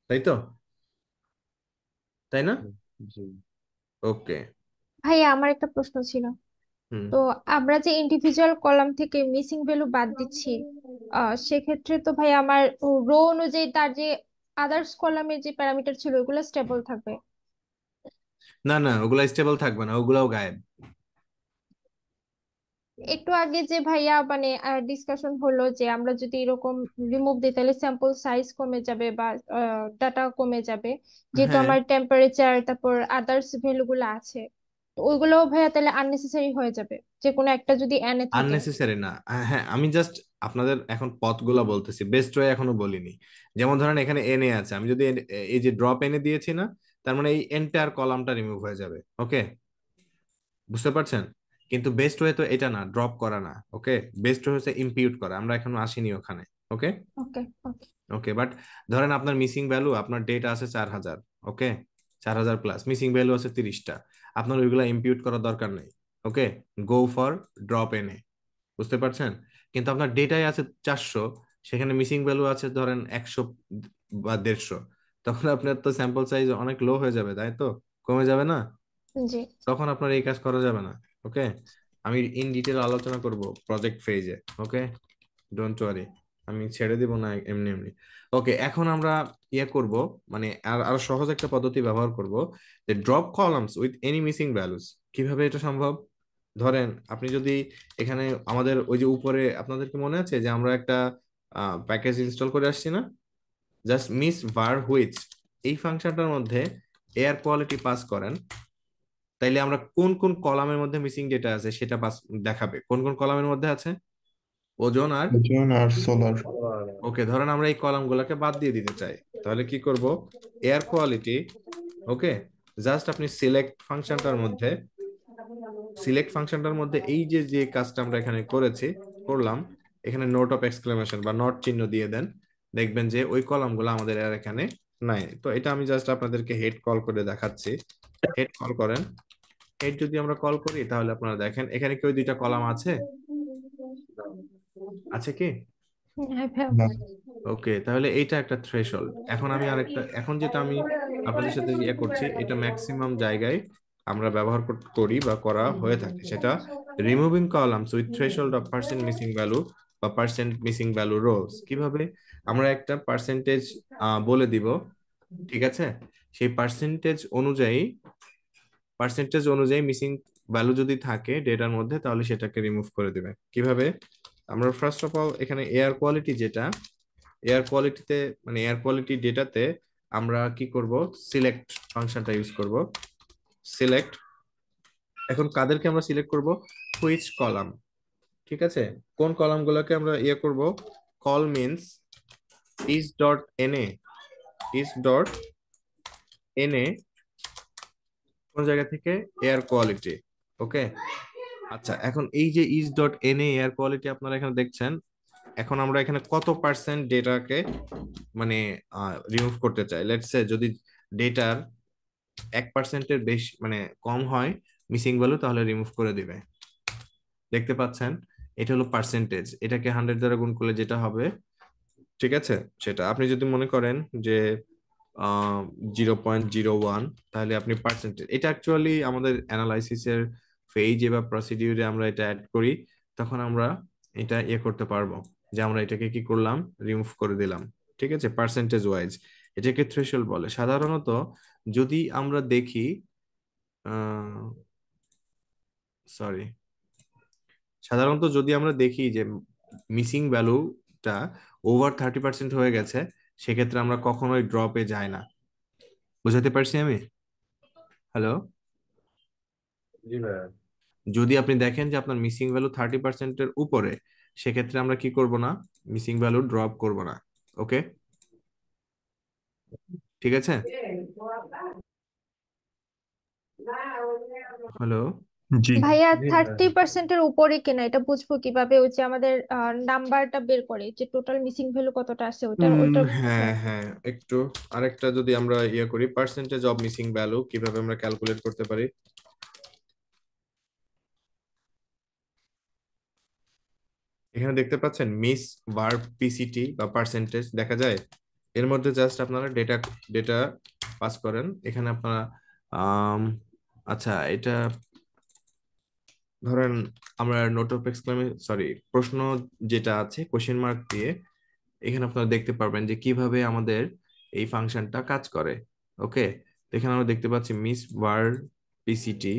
তাই তো? তাই না? জি। ওকে। ভাইয়া আমার একটা প্রশ্ন ছিল। হুম। তো আমরা যে ইন্ডিভিজুয়াল কলাম থেকে মিসিং ভ্যালু বাদ দিচ্ছি, সেক্ষেত্রে তো ভাই আমার রো অনুযায়ী তার যে আদার্স কলামের যে প্যারামিটার ছিল ওগুলো স্টেবল থাকবে। না না, ওগুলা স্টেবল থাকবে না, ওগুলাও গায়েব। একটু আগে যে ভাইয়া মানে ডিসকাশন হলো যে আমরা যদি এরকম রিমুভ দিই তাহলে স্যাম্পল সাইজ কমে যাবে বা ডাটা কমে যাবে, যেহেতু হ্যাঁ, আমার টেম্পারেচার তারপর আদার্স ভ্যালু গুলো আছে, তো ওইগুলোও ভাইয়া তাহলে আননেসেসারি হয়ে যাবে যে কোনো একটা যদি এনে থাকে। আননেসেসারি না। হ্যাঁ, আমি জাস্ট আপনাদের এখন পথগুলা বলতেছি, বেস্ট ওয়ে এখনো বলিনি। যেমন ধরেন এখানে এনে আছে, আমি যদি এই যে ড্রপ এনে দিয়েছি না, তার মানে এই এন্টায়ার কলামটা রিমুভ হয়ে যাবে, ওকে, বুঝতে পারছেন? কিন্তু বেস্ট ওয়ে তো এটা না, ড্রপ করা না, ওকে, বেস্ট ওয়ে হচ্ছে ইম্পিউট করা, আমরা এখনো আসিনি ওখানে, ওকে। ওকে ওকে। ওকে, বাট ধরেন আপনার মিসিং ভ্যালু, আপনার ডেটা আছে 4000, ওকে, 4000 প্লাস মিসিং ভ্যালু আছে 30টা, আপনার ওইগুলা ইম্পিউট করার দরকার নেই, ওকে, গো ফর ড্রপ এনে, বুঝতে পারছেন? কিন্তু আপনার ডেটায় আছে 400, সেখানে মিসিং ভ্যালু আছে ধরেন 100 বা 150, তখন আপনার তো স্যাম্পল সাইজ অনেক লো হয়ে যাবে, তাই তো? কমে যাবে না? জি। তখন আপনার এই কাজ করা যাবে না, ওকে। আমি ইন ডিটেল আলোচনা করব প্রজেক্ট ফেজে, ওকে, ডোন্ট ওয়ারি, আমি ছেড়ে দিব না এমনি এমনি। ওকে, এখন আমরা ইয়ে করব, মানে আর আরো সহজ একটা পদ্ধতি ব্যবহার করব, যে drop columns with any missing values. কিভাবে এটা সম্ভব? ধরেন আপনি যদি এখানে আমাদের ওই যে উপরে, আপনাদের কি মনে আছে যে আমরা একটা প্যাকেজ ইনস্টল করে আসছি না, জাস্ট মিস var হুইচ, এই ফাংশনটার মধ্যে এয়ার কোয়ালিটি পাস করেন, তাইলে আমরা কোন কোন কলামের মধ্যে মিসিং ডেটা আছে সেটা পাস দেখাবে, কোন কোন কলামের মধ্যে আছে, ওজন আর। ওজন আর সোলার। ওকে, ধরেন আমরা এই কলামগুলোকে বাদ দিয়ে দিতে চাই, তাহলে কি করব, এয়ার কোয়ালিটি, ওকে, জাস্ট আপনি সিলেক্ট ফাংশনটার মধ্যে এই যে যে কাজটা আমরা এখানে করলাম, এখানে নোট অফ এক্সক্লেমেশন বা নট চিহ্ন দিয়ে দেন, দেখবেন যে ওই কলামগুলো আমাদের আর এখানে নাই। তো এটা আমি জাস্ট আপনাদেরকে হেড কল করে দেখাচ্ছি, হেড কল করেন। হেড যদি আমরা কল করি তাহলে আপনারা দেখেন এখানে কি ওই দুইটা কলাম আছে? আছে কি? হ্যাঁ ভাইয়া। না। ওকে, তাহলে এইটা একটা থ্রেশহোল্ড। এখন আমি আরেকটা, এখন যেটা আমি আপনাদের সাথে ইয়ে করছি, এটা ম্যাক্সিমাম জায়গায় আমরা ব্যবহার করি বা করা হয়ে থাকে, সেটা removing columns with threshold of percent missing value বা পার্সেন্ট মিসিং ভ্যালু রোলস। কিভাবে? আমরা একটা পার্সেন্টেজ বলে দিব, ঠিক আছে, সেই পার্সেন্টেজ অনুযায়ী মিসিং ভ্যালু যদি থাকে ডেটার মধ্যে, তাহলে সেটাকে রিমুভ করে দিবে। কিভাবে? আমরা ফার্স্ট অফ অল এখানে এয়ার কোয়ালিটি যেটা, এয়ার কোয়ালিটিতে মানে এয়ার কোয়ালিটি ডেটাতে আমরা কি করব, সিলেক্ট ফাংশনটা ইউজ করব, সিলেক্ট। এখন কাদেরকে আমরা সিলেক্ট করব, হুইচ কলাম, ঠিক আছে, কোন কলামগুলোকে আমরা ইয়ে করব, col means is dot NA is dot NA কোন জায়গা থেকে, এয়ার কোয়ালিটি। ওকে, আচ্ছা এখন এই যে is dot NA air quality আপনারা এখানে দেখছেন, এখন আমরা এখানে কত পার্সেন্ট ডেটাকে মানে রিমুভ করতে চাই। লেটস সে যদি ডেটার 1%-এর বেশি মানে কম হয় মিসিং ভ্যালু, তাহলে রিমুভ করে দিবে। দেখতে পাচ্ছেন এটা হলো পার্সেন্টেজ, এটাকে 100 দ্বারা গুণ করলে যেটা হবে, ঠিক আছে, সেটা আপনি যদি মনে করেন যে 0.01, তাহলে আপনি পার্সেন্টেজ, এটা অ্যাকচুয়ালি আমাদের অ্যানালাইসিসের ফেজে বা প্রসিডিউরে আমরা এটা অ্যাড করি, তখন আমরা এটা ইয়ে করতে পারবো যে আমরা এটাকে কি করলাম, রিমুভ করে দিলাম। ঠিক আছে, পার্সেন্টেজ ওয়াইজ এটাকে থ্রেশহোল্ড বলে সাধারণত। যদি আমরা দেখি সরি, সাধারণত যদি আমরা দেখি যে মিসিং ভ্যালুটা ওভার 30% হয়ে গেছে, সেক্ষেত্রে আমরা কখনোই ড্রপে যাই না। বুঝাতে পারছি আমি? হ্যালো, জি ভাইয়া। যদি আপনি দেখেন যে আপনার মিসিং ভ্যালু 30%-এর উপরে, সেক্ষেত্রে আমরা কি করব না, মিসিং ভ্যালু ড্রপ করব না। ওকে, ঠিক আছে। হ্যালো, জি ভাইয়া জি ভাইয়া। 30%-এর উপরে কিনা এটা বুঝবো কিভাবে? ওই যে আমাদের নাম্বারটা বের করে যে টোটাল মিসিং ভ্যালু কতটা আছে, ওইটার হ্যাঁ হ্যাঁ, একটু আরেকটা যদি আমরা ইয়ে করি, পার্সেন্টেজ অফ মিসিং ভ্যালু কিভাবে আমরা ক্যালকুলেট করতে পারি। এখানে দেখতে পাচ্ছেন মিস ভার্ব পিসিটি বা পার্সেন্টেজ দেখা যায়। এর মধ্যে জাস্ট আপনারা ডেটা ডেটা পাস করেন। এখানে আপনারা আম, আচ্ছা এটা ধরেন আমরা নোট অফ এক্সক্লেমেশন সরি প্রশ্ন যেটা আছে কোশ্চেন মার্ক দিয়ে, এখানে আপনারা দেখতে পারবেন যে কিভাবে আমাদের এই ফাংশনটা কাজ করে। ওকে, এখানে আমরা দেখতে পাচ্ছি মিস ভার্ব পিসিটি,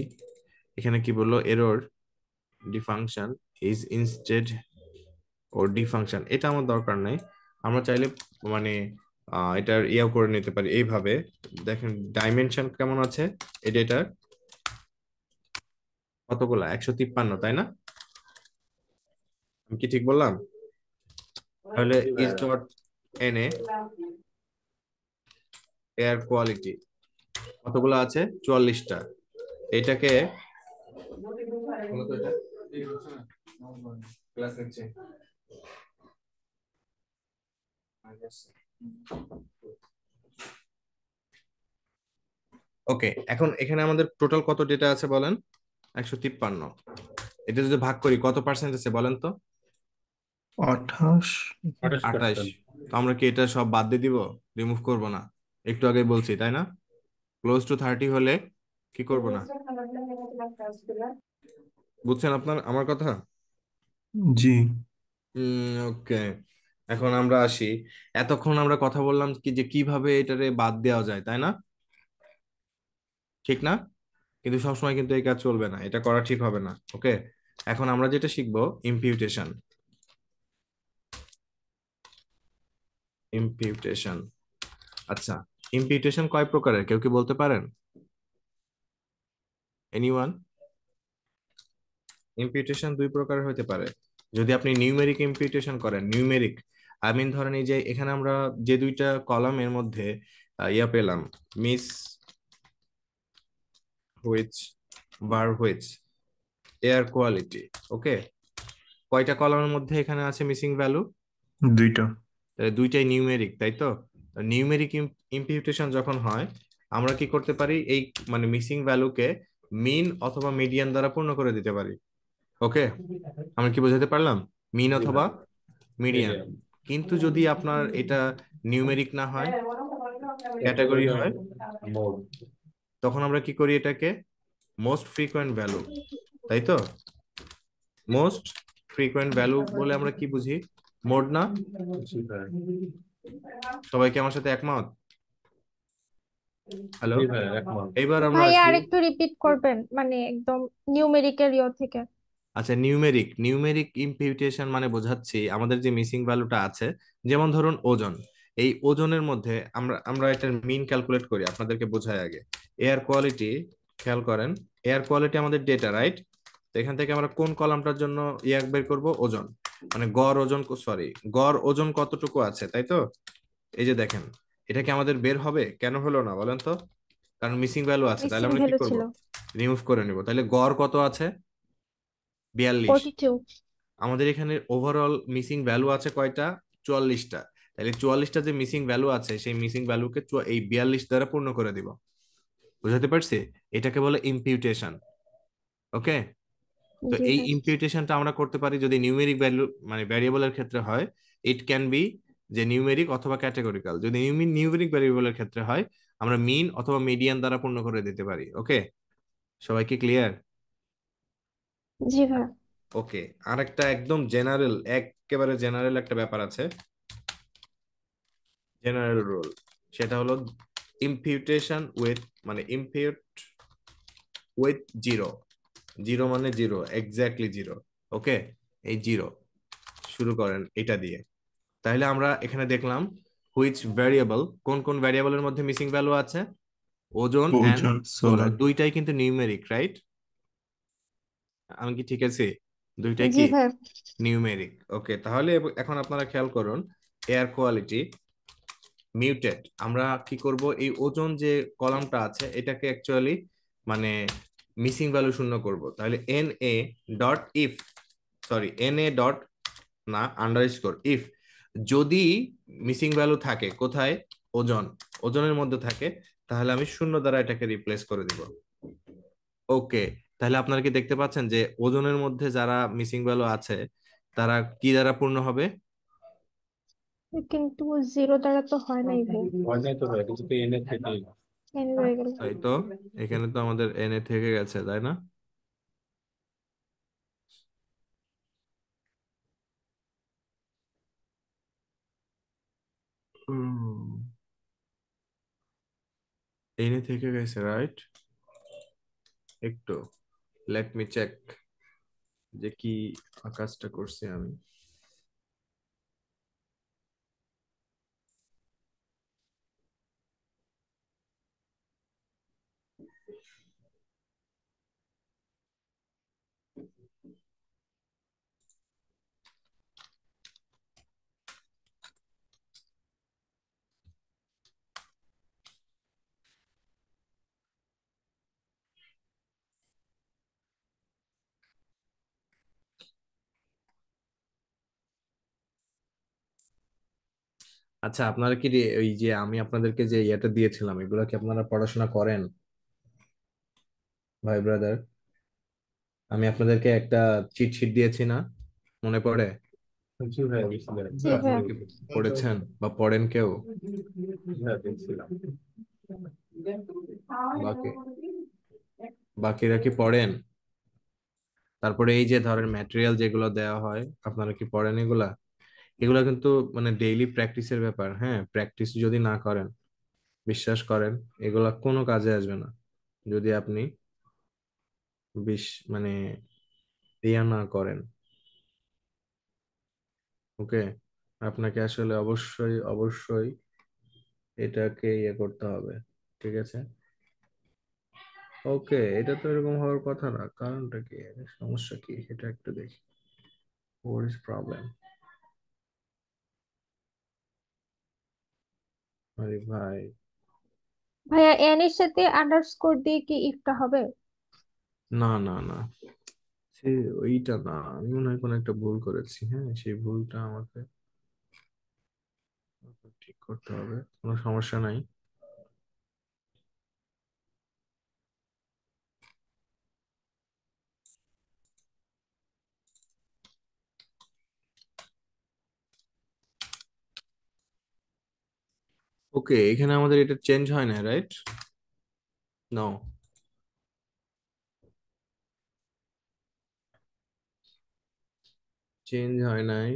এখানে কি বললো, error D function is instead of D function, এটা আমার দরকার নাই। আমরা চাইলে মানে এটার ইয়াও করে নিতে পারি এইভাবে। দেখেন ডাইমেনশন কেমন আছে এই ডেটার, কতগুলা, 153, তাই না? আমি কি ঠিক বললাম? তাহলে জি ইজ ভাইয়া। ডট এন এ এয়ার কোয়ালিটি কতগুলো আছে, 44টা। এটাকে বলো তো এটা ক্লাস নিচ্ছে। ওকে, এখন এখানে আমাদের টোটাল কত ডেটা আছে বলেন, 153। এটা যদি ভাগ করি কত পার্সেন্ট আছে বলেন তো? 28। 28। 28%। তো আমরা কি এটা সব বাদ দিয়ে দিব, রিমুভ করব না? একটু আগে বলছি তাই না, ক্লোজ টু 30 হলে কি করব না। বুঝছেন আপনার আমার কথা? জি ওকে, এখন আমরা আসি, এতক্ষণ আমরা কথা বললাম কি যে কিভাবে এটারে বাদ দেওয়া যায়, তাই না? ঠিক না? কিন্তু সবসময় কিন্তু এই কাজ চলবে না, এটা করা ঠিক হবে না। ওকে, এখন আমরা যেটা শিখবো ইমপিউটেশন। ইমপিউটেশন, আচ্ছা ইমপিউটেশন কয় প্রকারের কেউ কি বলতে পারেন? এনিওয়ান? ইমপিউটেশন দুই প্রকারের হতে পারে। যদি আপনি নিউমেরিক ইমপিউটেশন করেন, নিউমেরিক আই মিন ধরেন এই যে এখানে আমরা যে দুইটা কলামের মধ্যে ইয়া পেলাম, miss which bar which air quality. Okay, কয়টা কলামের মধ্যে এখানে আছে মিসিং ভ্যালু? 2টা। দুইটাই নিউমেরিক, তাই তো? নিউমেরিক ইমপিউটেশন যখন হয়, আমরা কি করতে পারি, এই মানে মিসিং ভ্যালুকে মিন অথবা মিডিয়ান দ্বারা পূর্ণ করে দিতে পারি। ওকে, আমি কি বোঝাতে পারলাম, মিন জি অথবা ভাইয়া। মিডিয়ান। মিডিয়াম। কিন্তু যদি আপনার এটা নিউমেরিক না হয়, ক্যাটাগরি ক্যাটাগরি হয়, মোড। তখন আমরা কি করি, এটাকে মোস্ট ফ্রিকোয়েন্ট ভ্যালু, তাই তো? মোস্ট ফ্রিকোয়েন্ট ভ্যালু বলে আমরা কি বুঝি, মোড না? জি ভাইয়া। সবাই কি আমার সাথে একমত? হ্যালো, জি ভাইয়া, একমত। এইবার আমরা ভাইয়া আসি। আর একটু রিপিট করবেন, মানে একদম নিউমেরিক্যাল ইয়ে থেকে। আচ্ছা, নিউমেরিক নিউমেরিক ইমপিউটেশন মানে বোঝাচ্ছি আমাদের যে মিসিং ভ্যালুটা আছে, যেমন ধরুন ওজন, এই ওজনের মধ্যে আমরা আমরা এটার মিন ক্যালকুলেট করি, আপনাদেরকে বোঝাই আগে। এয়ার কোয়ালিটি, খেয়াল করেন, এয়ার কোয়ালিটি আমাদের ডেটা, রাইট? তো এখান থেকে আমরা কোন কলামটার জন্য ইয়াক বের করব, ওজন, মানে গড় ওজন, সরি গড় ওজন কতটুকু আছে, তাই তো? এই যে দেখেন এটা কি আমাদের বের হবে? কেন হলো না বলেন তো? কারণ মিসিং ভ্যালু আছে, তাহলে মিসিং আমরা কি ভ্যালু করব? ছিল রিমুভ করে নিব। তাহলে গড় কত আছে? 42। 42। আমাদের এখানে ওভারঅল মিসিং ভ্যালু আছে কয়টা? 44টা। তাহলে 44টা যে মিসিং ভ্যালু আছে সেই মিসিং ভ্যালুকে এই 42 দ্বারা পূর্ণ করে দিব। বুঝাতে পারছি? এটাকে বলে ইমপিউটেশন। ওকে। তো জি এই ভাই। ইমপিউটেশনটা আমরা করতে পারি যদি নিউমেরিক ভ্যালু মানে ভ্যারিয়েবলের ক্ষেত্রে হয়, ইট ক্যান বি যে নিউমেরিক অথবা ক্যাটেগরিক্যাল। যদি নিউমেরিক ভ্যারিয়েবলের ক্ষেত্রে হয় আমরা মিন অথবা মিডিয়ান দ্বারা পূর্ণ করে দিতে পারি। ওকে, সবাই কি ক্লিয়ার? জি ভাই। ওকে, আরেকটা একদম জেনারেল, একেবারে জেনারেল একটা ব্যাপার আছে, জেনারেল রুল। সেটা হলো ইমপিউটেশন উইথ মানে ইমপিউট উইথ জিরো। জিরো মানে জিরো, এক্স্যাক্টলি জিরো। ওকে, এই জিরো শুরু করেন এটা দিয়ে। তাহলে আমরা এখানে দেখলাম হুইচ ভ্যারিয়েবল, কোন কোন ভ্যারিয়েবলের মধ্যে মিসিং ভ্যালু আছে? ওজন এন্ড ওজন সোলার, সোলার। দুইটাই কিন্তু নিউমেরিক, রাইট? আমি কি ঠিক আছি? দুইটাই জি কি ভাই। নিউমেরিক। ওকে, তাহলে এখন আপনারা খেয়াল করুন, এয়ার কোয়ালিটি মিউটেড। আমরা কি করব, এই ওজন যে কলামটা আছে এটাকে অ্যাকচুয়ালি মানে মিসিং ভ্যালু শূন্য করব। তাহলে N A dot if, sorry N A dot না আন্ডারস্কোর ইফ, যদি মিসিং ভ্যালু থাকে কোথায়? ওজন, ওজনের মধ্যে থাকে, তাহলে আমি শূন্য দ্বারা এটাকে রিপ্লেস করে দিব। ওকে, তাহলে আপনারা কি দেখতে পাচ্ছেন যে ওজনের মধ্যে যারা মিসিং ভ্যালু আছে তারা কি দ্বারা পূর্ণ হবে? কিন্তু জিরো দ্বারা তো হয় নাই ভাই, হয় নাই তো ভাই, কিছু তো এনে থেকেই। এন রয়ে গেল। তাই তো, এখানে তো আমাদের এনে থেকে গেছে, তাই না? এনে থেকে গেছে, রাইট? একটু লেট মি চেক যে কি কাজটা করছি আমি। আচ্ছা, আপনারা কি ওই যে আমি আপনাদেরকে যে ইয়েটা দিয়েছিলাম এগুলো কি আপনারা পড়াশোনা করেন ভাই ব্রাদার? আমি আপনাদেরকে একটা চিট শিট দিয়েছি না, মনে পড়ে? জি ভাই, বুঝছিলাম। জি ভাই। আপনারা কি পড়েছেন বা পড়েন কেউ? হ্যাঁ, দেখছিলাম। বাকি বাকিরা কি পড়েন? তারপরে এই যে ধরেন ম্যাটেরিয়াল যেগুলো দেওয়া হয় আপনারা কি পড়েন এগুলা? এগুলা কিন্তু মানে ডেইলি প্র্যাকটিসের ব্যাপার। হ্যাঁ, প্র্যাকটিস যদি না করেন, বিশ্বাস করেন এগুলা কোনো কাজে আসবে না যদি আপনি বিশ মানে ইয়া না করেন। ওকে, আপনাকে আসলে অবশ্যই অবশ্যই এটাকে ইয়ে করতে হবে। ঠিক আছে? ওকে, এটা তো এরকম হওয়ার কথা না, কারণটা কি, সমস্যা কি এটা একটু দেখি। What is problem? আরে ভাই, ভাইয়া এন এর সাথে আন্ডারস্কোর দিয়ে কি ইফটা হবে? না না না, সে ওইটা না, আমি মনে হয় কোনো একটা ভুল করেছি। হ্যাঁ, সেই ভুলটা আমাকে ঠিক করতে হবে, কোনো সমস্যা নাই। ওকে, এখানে আমাদের এটা চেঞ্জ হয় না, রাইট? নো, চেঞ্জ হয় নাই।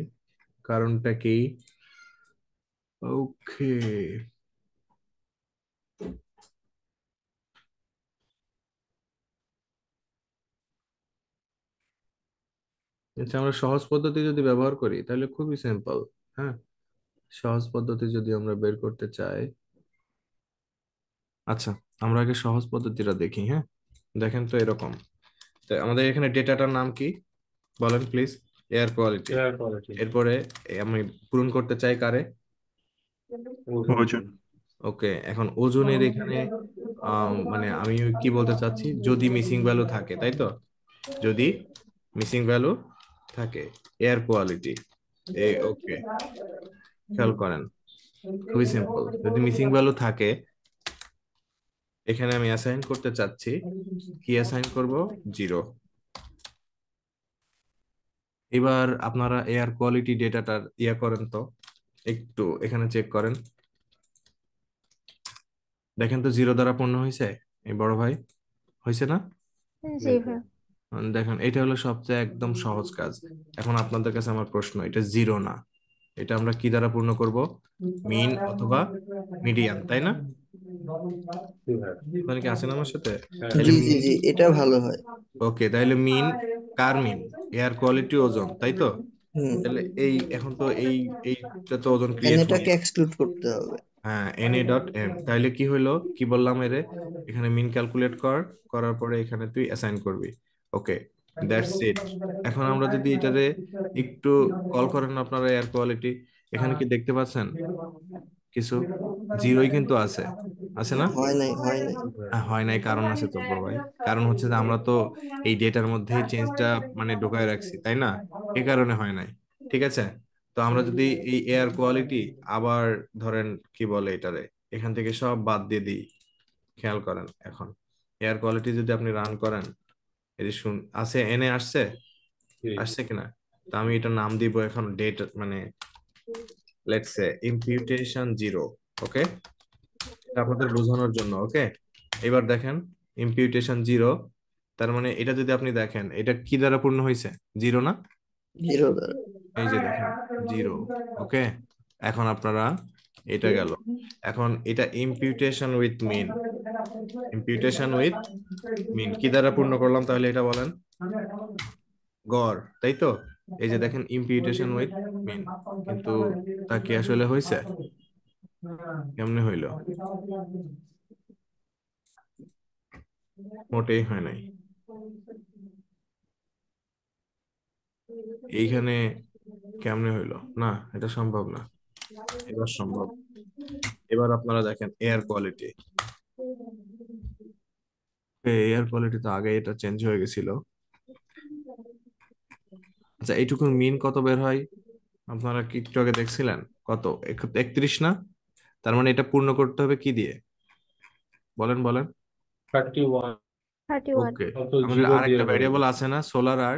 কারণটা কি? ওকে, আচ্ছা, আমরা সহজ পদ্ধতি যদি ব্যবহার করি তাহলে খুবই সিম্পল। হ্যাঁ, সহজ পদ্ধতি যদি আমরা বের করতে চাই, আচ্ছা আমরা আগে সহজ পদ্ধতিটা দেখি। হ্যাঁ, দেখেন তো এরকম। তো আমাদের এখানে ডেটাটার নাম কি বলেন please? Air quality. Air quality. এরপরে আমি পূরণ করতে চাই কারে? ওজন। ওজন। ওকে, এখন ওজনের এখানে মানে আমি কি বলতে চাচ্ছি, যদি মিসিং ভ্যালু থাকে, তাই তো? যদি মিসিং ভ্যালু থাকে, এয়ার কোয়ালিটি, ওকে, খেয়াল করেন, খুবই সিম্পল। যদি মিসিং ভ্যালু থাকে, এখানে আমি অ্যাসাইন করতে চাচ্ছি, কি অ্যাসাইন করব? 0। এবার আপনারা এয়ার কোয়ালিটি ডেটাটার ইয়া করেন তো, একটু এখানে চেক করেন, দেখেন তো 0 দ্বারা পূর্ণ হয়েছে এই বড় ভাই, হয়েছে না? জি ভাইয়া। দেখেন, এটা হলো সবচেয়ে একদম সহজ কাজ। এখন আপনাদের কাছে আমার প্রশ্ন, এটা 0 না, এটা আমরা কি দ্বারা পূর্ণ করব? মিন অথবা মিডিয়ান, তাই না? জি ভাইয়া। আপনারা কি আছেন আমার সাথে? হ্যাঁ তাহলে জি জি মিন, জি, এটা ভালো হয়। ওকে, তাহলে মিন, কার মিন? এয়ার কোয়ালিটি ওজন, তাই তো? হুম। তাহলে এই এখন তো এইটা তো ওজন ক্রিয়েট হলো। এটাকে এক্সক্লুড করতে হবে। হ্যাঁ, NA.M, তাইলে কি হইলো, কি বললাম এরে, এখানে মিন ক্যালকুলেট করার পরে এখানে তুই অ্যাসাইন করবি। ওকে, দ্যাটস ইট। এখন আমরা যদি এটারে একটু কল করেন আপনারা এয়ার কোয়ালিটি, এখানে কি দেখতে পাচ্ছেন কিছু? 0ই কিন্তু আছে, আছে না? হয় নাই, হয় নাই। জি ভাইয়া। হয় নাই, কারণ আছে তো বড় ভাই। কারণ হচ্ছে যে আমরা তো এই ডেটার মধ্যেই চেঞ্জটা মানে ঢোকায় রাখছি, তাই না? এই কারণে হয় নাই। ঠিক আছে, তো আমরা যদি এই এয়ার কোয়ালিটি আবার ধরেন কি বলে এটারে, এখান থেকে সব বাদ দিয়ে দিই, খেয়াল করেন এখন এয়ার কোয়ালিটি যদি আপনি রান করেন, এই যে শুন আছে, এনে আসছে, জি। আসছে কিনা? তো আমি এটা নাম দিব এখন ডেট, মানে লেটস সে ইম্পিউটেশন 0। ওকে, এটা আপনাদের বোঝানোর জন্য। ওকে, এবার দেখেন ইম্পিউটেশন 0, তার মানে এটা যদি আপনি দেখেন, এটা কি দ্বারা পূর্ণ হয়েছে? 0 না? 0 দ্বারা। এই যে দেখেন 0। ওকে, এখন আপনারা, এটা গেল। এখন এটা ইম্পিউটেশন উইথ মিন, ইম্পিউটেশন উইথ মিন কি দ্বারা পূর্ণ করলাম তাহলে, এটা বলেন? গড়, তাই তো? এই যে দেখেন ইম্পিউটেশন উইথ মিন, কিন্তু তা কি আসলে হয়েছে? কেমনে হইলো? মোটেই হয় নাই। এইখানে কেমনে হইলো? না, এটা সম্ভব না। এবার সম্ভব। এবার আপনারা দেখেন এয়ার কোয়ালিটি, এয়ার কোয়ালিটি তো আগে এটা চেঞ্জ হয়ে গেছিল। আচ্ছা, এইটুকুর মিন কত বের হয়? আপনারা কি একটু আগে দেখছিলেন? কত? 31 না? তার মানে এটা পূর্ণ করতে হবে কি দিয়ে, বলেন বলেন? 31। 31। ওকে, তো আমাদের 0 দিয়ে আরেকটা হবে। ভেরিয়েবল আছে না, সোলার আর,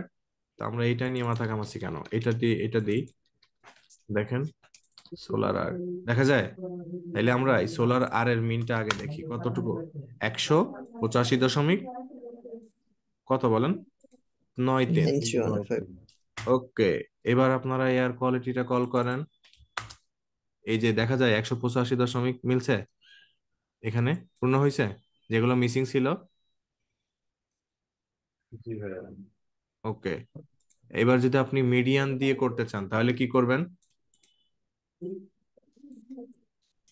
তো আমরা এইটা নিয়ে মাথা ঘামাচ্ছি কেন? এটা দিই, দেখেন সোলার আর দেখা যায়। তাইলে আমরা এই সোলার আর এর মিনটা আগে দেখি কতটুকু, 185 কত বলেন, 9 3। 9,315। ওকে, এবার আপনারা এয়ার কোয়ালিটিটা কল করেন, এই যে দেখা যায় 185 মিলছে, এখানে পূর্ণ হয়েছে, যেগুলো মিসিং ছিল। জি ভাইয়া। ওকে, এবার যদি আপনি মিডিয়ান দিয়ে করতে চান তাহলে কি করবেন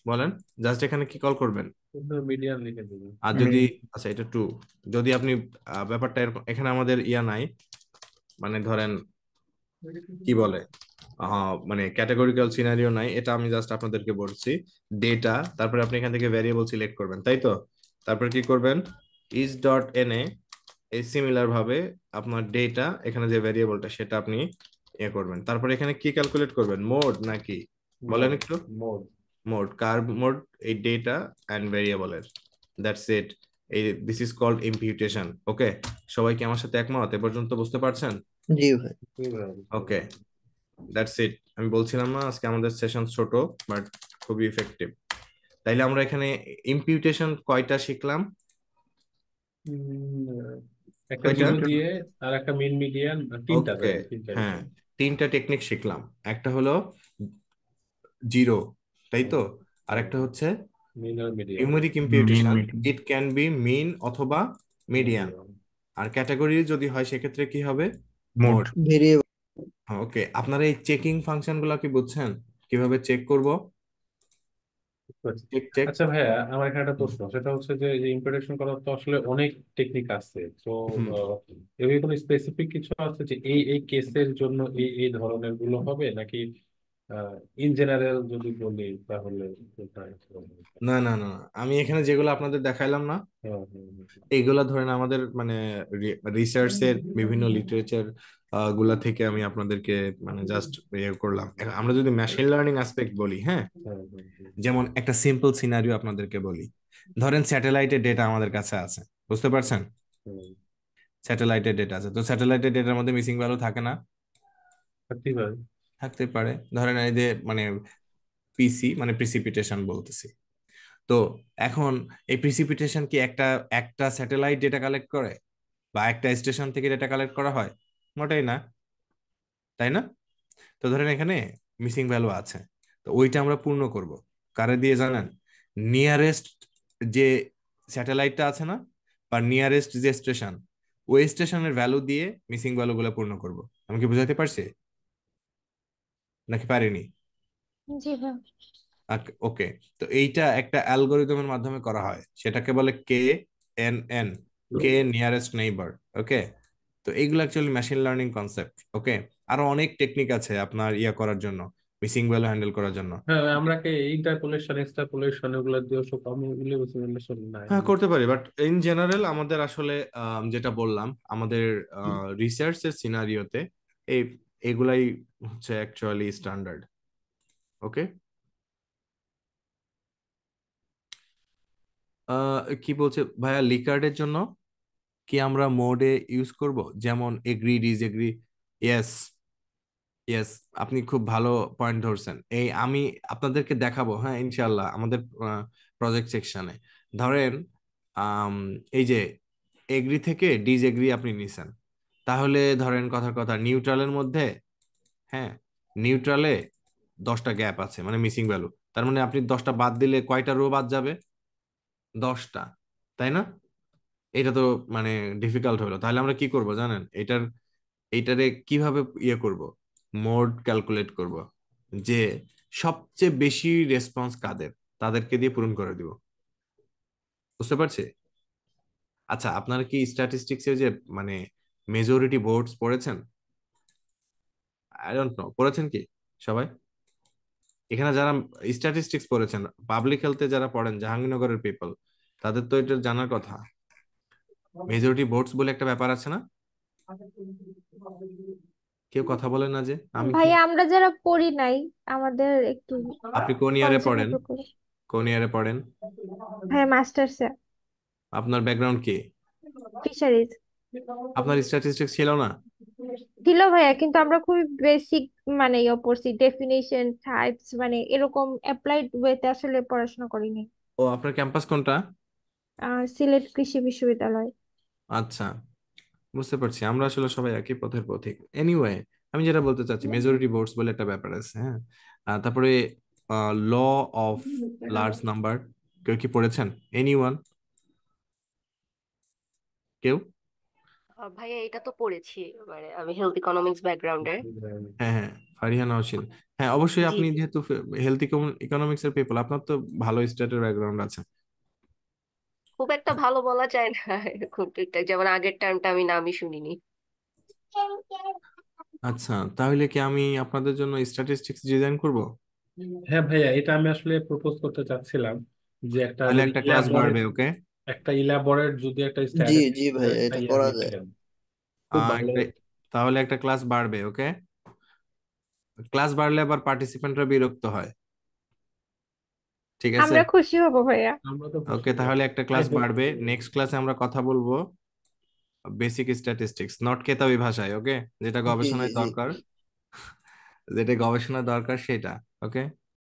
বলেন? জাস্ট এখানে কি কল করবেন? মিডিয়ান লিখে দিবি। আর যদি, আচ্ছা এটা 2, যদি আপনি ব্যাপারটা এখানে আমাদের ইয়া নাই, মানে ধরেন কি বলে, মানে ক্যাটাগরিক্যাল সিনারিও নাই, এটা আমি জাস্ট আপনাদেরকে বলছি। ডেটা, তারপরে আপনি এখান থেকে ভ্যারিয়েবল সিলেক্ট করবেন, তাই তো? তারপর কি করবেন, is.na, এই সিমিলার ভাবে আপনার ডেটা, এখানে যে ভ্যারিয়েবলটা সেটা আপনি ইয়ে করবেন। তারপরে এখানে কি ক্যালকুলেট করবেন, মোড নাকি, বলেন মোড। একটু? মোড। মোড, কার মোড? এই ডেটা অ্যান্ড ভ্যারিয়েবলের, দ্যাটস ইট। এই দিস ইজ কল্ড ইম্পিউটেশন। ওকে, সবাই কি আমার সাথে একমত এ পর্যন্ত? বুঝতে পারছেন? জি ভাই। জি ভাইয়া, বুঝতে ওকে, পারছি। That's it. আমি বলছিলাম না আজকে আমাদের সেশন ছোট বাট খুবই ইফেক্টিভ। তাইলে আমরা এখানে ইম্পিউটেশন কয়টা শিখলাম? উম, একটা কয়টা? 0 দিয়ে আর একটা মিন মিডিয়ান, তিনটা ওকে, দেয়, তিনটা হ্যাঁ, রেখে। 3টা টেকনিক শিখলাম। একটা হলো 0, তাই তো? আর একটা হচ্ছে মিন আর median. Numeric mean imputation, median. It can be mean অথবা মিডিয়ান। মিডিয়ান। আর ক্যাটাগরি যদি হয় সেক্ষেত্রে কি হবে, মোড। মোড। ভেরিয়েবল। ওকে, আপনারা এই চেকিং ফাংশন গুলা কি বুঝছেন, কিভাবে চেক করব? বুঝতে পারছি। Check check. আচ্ছা ভাইয়া, আমার এখানে একটা প্রশ্ন, সেটা হচ্ছে যে ইম্পিউটেশন করার তো আসলে অনেক টেকনিক আছে, তো হুম, এর কোনো স্পেসিফিক কিছু আছে যে এই এই কেসের জন্য এই এই ধরনের গুলো হবে, নাকি ইন জেনারেল যদি বলি তাহলে কোথায়? না না না না, আমি এখানে যেগুলো আপনাদের দেখাইলাম না, হ্যাঁ, হ্যাঁ, হ্যাঁ। এইগুলা ধরেন আমাদের মানে রিসার্চের বিভিন্ন লিটারেচার গুলা থেকে আমি আপনাদেরকে মানে জাস্ট ইয়ে করলাম। এখন আমরা যদি মেশিন লার্নিং অ্যাসপেক্ট বলি, হ্যাঁ, হ্যাঁ, হ্যাঁ, হ্যাঁ। যেমন একটা সিম্পল সিনারিও আপনাদেরকে বলি। ধরেন স্যাটেলাইটের ডেটা আমাদের কাছে আছে, বুঝতে পারছেন? হুম, স্যাটেলাইটের ডেটা আছে, তো স্যাটেলাইটের ডেটার মধ্যে মিসিং ভ্যালু থাকে না? থাকতেই পারে। থাকতে পারে। ধরেন এই যে মানে পিসি মানে প্রিসিপিটেশন বলতেছি, তো এখন এই প্রিসিপিটেশন কি একটা একটা স্যাটেলাইট ডেটা কালেক্ট করে বা একটা স্টেশন থেকে ডেটা কালেক্ট করা হয়? মোটেই না, তাই না? তো ধরেন এখানে মিসিং ভ্যালু আছে, তো ওইটা আমরা পূর্ণ করব কারে দিয়ে জানেন? নিয়ারেস্ট যে স্যাটেলাইটটা আছে না, বা নিয়ারেস্ট যে স্টেশন, ওই স্টেশনের ভ্যালু দিয়ে মিসিং ভ্যালু গুলো পূর্ণ করব। আমি কি বুঝাতে পারছি নাকি পারিনি? জি ভাই। ওকে, তো এইটা একটা অ্যালগোরিদমের মাধ্যমে করা হয়, সেটাকে বলে কে এন এন, কে নিয়ারেস্ট নেইবার। ওকে, তো এইগুলো অ্যাকচুয়ালি মেশিন লার্নিং কনসেপ্ট। ওকে, আরো অনেক টেকনিক আছে আপনার ইয়া করার জন্য, মিসিং ভ্যালু হ্যান্ডেল করার জন্য। হ্যাঁ, আমরা কি ইন্টারপোলেশন এক্সট্রাপোলেশন এগুলো দিয়েও সব আমি রিলেশন নাই। হ্যাঁ, করতে পারি, বাট ইন জেনারেল আমাদের আসলে যেটা বললাম, আমাদের রিসার্চের সিনারিওতে এই এগুলাই হচ্ছে অ্যাকচুয়ালি স্ট্যান্ডার্ড। ওকে, কি বলছে ভাইয়া, লিকার্ডের জন্য কি আমরা মোডে ইউজ করব, যেমন এগ্রি ডিসএগ্রি? ইয়েস, ইয়েস, আপনি খুব ভালো পয়েন্ট ধরছেন। এই আমি আপনাদেরকে দেখাবো, হ্যাঁ, ইনশাল্লাহ আমাদের প্রজেক্ট সেকশনে। ধরেন আম, এই যে এগ্রি থেকে ডিসএগ্রি আপনি নিছেন, তাহলে ধরেন কথার কথা নিউট্রালের মধ্যে, হ্যাঁ, নিউট্রালে 10টা গ্যাপ আছে মানে মিসিং ভ্যালু, তার মানে আপনি 10টা বাদ দিলে কয়টা রো বাদ যাবে? 10টা, তাই না? এটা তো মানে ডিফিকাল্ট হলো। তাহলে আমরা কি করব জানেন? এইটারে কিভাবে ইয়ে করব, মোড ক্যালকুলেট করব, যে সবচেয়ে বেশি রেসপন্স কাদের, তাদেরকে দিয়ে পূরণ করে দিব। বুঝতে পারছি? আচ্ছা, আপনারা কি স্ট্যাটিস্টিক্স এর যে মানে মেজরিটি ভোটস পড়েছেন? আই ডোন্ট নো, পড়েছেন কি সবাই? এখানে যারা স্ট্যাটিস্টিক্স পড়েছেন, পাবলিক হেলথে যারা পড়েন, জাহাঙ্গীরনগরের পিপল, তাদের তো এটা জানার কথা। মেজরিটি ভোটস বলে একটা ব্যাপার আছে না? কেউ কথা বলে না যে, আমি কি, ভাইয়া আমরা যারা পড়ি নাই আমাদের একটু আপনি কোন ইয়ারে পড়াশোনার পড়েন? উপর করে। কোন ইয়ারে পড়েন? ভাইয়া মাস্টার্সে আপনার ব্যাকগ্রাউন্ড কি? ফিশারিজ আপনার স্ট্যাটিস্টিক্স ছিল না? ছিল ভাইয়া, কিন্তু আমরা খুবই বেসিক মানে ইয়ে পড়ছি, ডেফিনেশন টাইপস মানে এরকম অ্যাপ্লাইড ওয়েতে আসলে পড়াশোনা করিনি। ও, আপনার ক্যাম্পাস কোনটা? সিলেট কৃষি বিশ্ববিদ্যালয়। আচ্ছা, বুঝতে পারছি, আমরা আসলে সবাই একই পথের পথিক। এনিওয়ে, আমি যেটা বলতে চাচ্ছি, মেজরিটি ভোটস বলে একটা ব্যাপার আছে, হ্যাঁ। তারপরে ল অফ লার্জ নাম্বার, কেউ কি পড়েছেন? এনিওয়ান? কেউ? ভাইয়া এটা তো পড়েছি, মানে আমি হেলথ ইকোনমিক্স ব্যাকগ্রাউন্ডের। হ্যাঁ হ্যাঁ, ফারিহা নওশিন। হ্যাঁ, অবশ্যই, জি আপনি জি। যেহেতু হেলথ ইকোনমিক্স এর পিপল, আপনার তো ভালো স্টেটের ব্যাকগ্রাউন্ড আছে। খুব একটা ভালো বলা যায় না, খুব ঠিকঠাক, যেমন আগের টার্মটা আমি নামই শুনিনি। আচ্ছা, তাহলে কি আমি আপনাদের জন্য স্ট্যাটিস্টিক্স ডিজাইন করব? হ্যাঁ ভাইয়া, এটা আমি আসলে প্রপোজ করতে চাচ্ছিলাম যে একটা তাহলে যদি একটা ক্লাস ইলাবোরেট বাড়বে, ওকে? যদি একটা জি স্ট্যাটিস্টিক্স জি ভাইয়া, একটা এটা ইয়া করা যায়। দিতেন, খুব ভালো একটা, হতো। তাহলে একটা ক্লাস বাড়বে, ওকে? ক্লাস বাড়লে আবার পার্টিসিপেন্টরা বিরক্ত হয়, ঠিক আছে? আমরা খুশি হব ভাইয়া। আমরা তো খুশি ওকে, হব। তাহলে একটা আই ক্লাস হোপ। বাড়বে। নেক্সট ক্লাসে আমরা কথা বলবো বেসিক স্ট্যাটিস্টিক্স, নট কেতাবি ভাষায়, ওকে? যেটা জি জি গবেষণায় জি। দরকার, যেটা গবেষণায় দরকার সেটা। ওকে।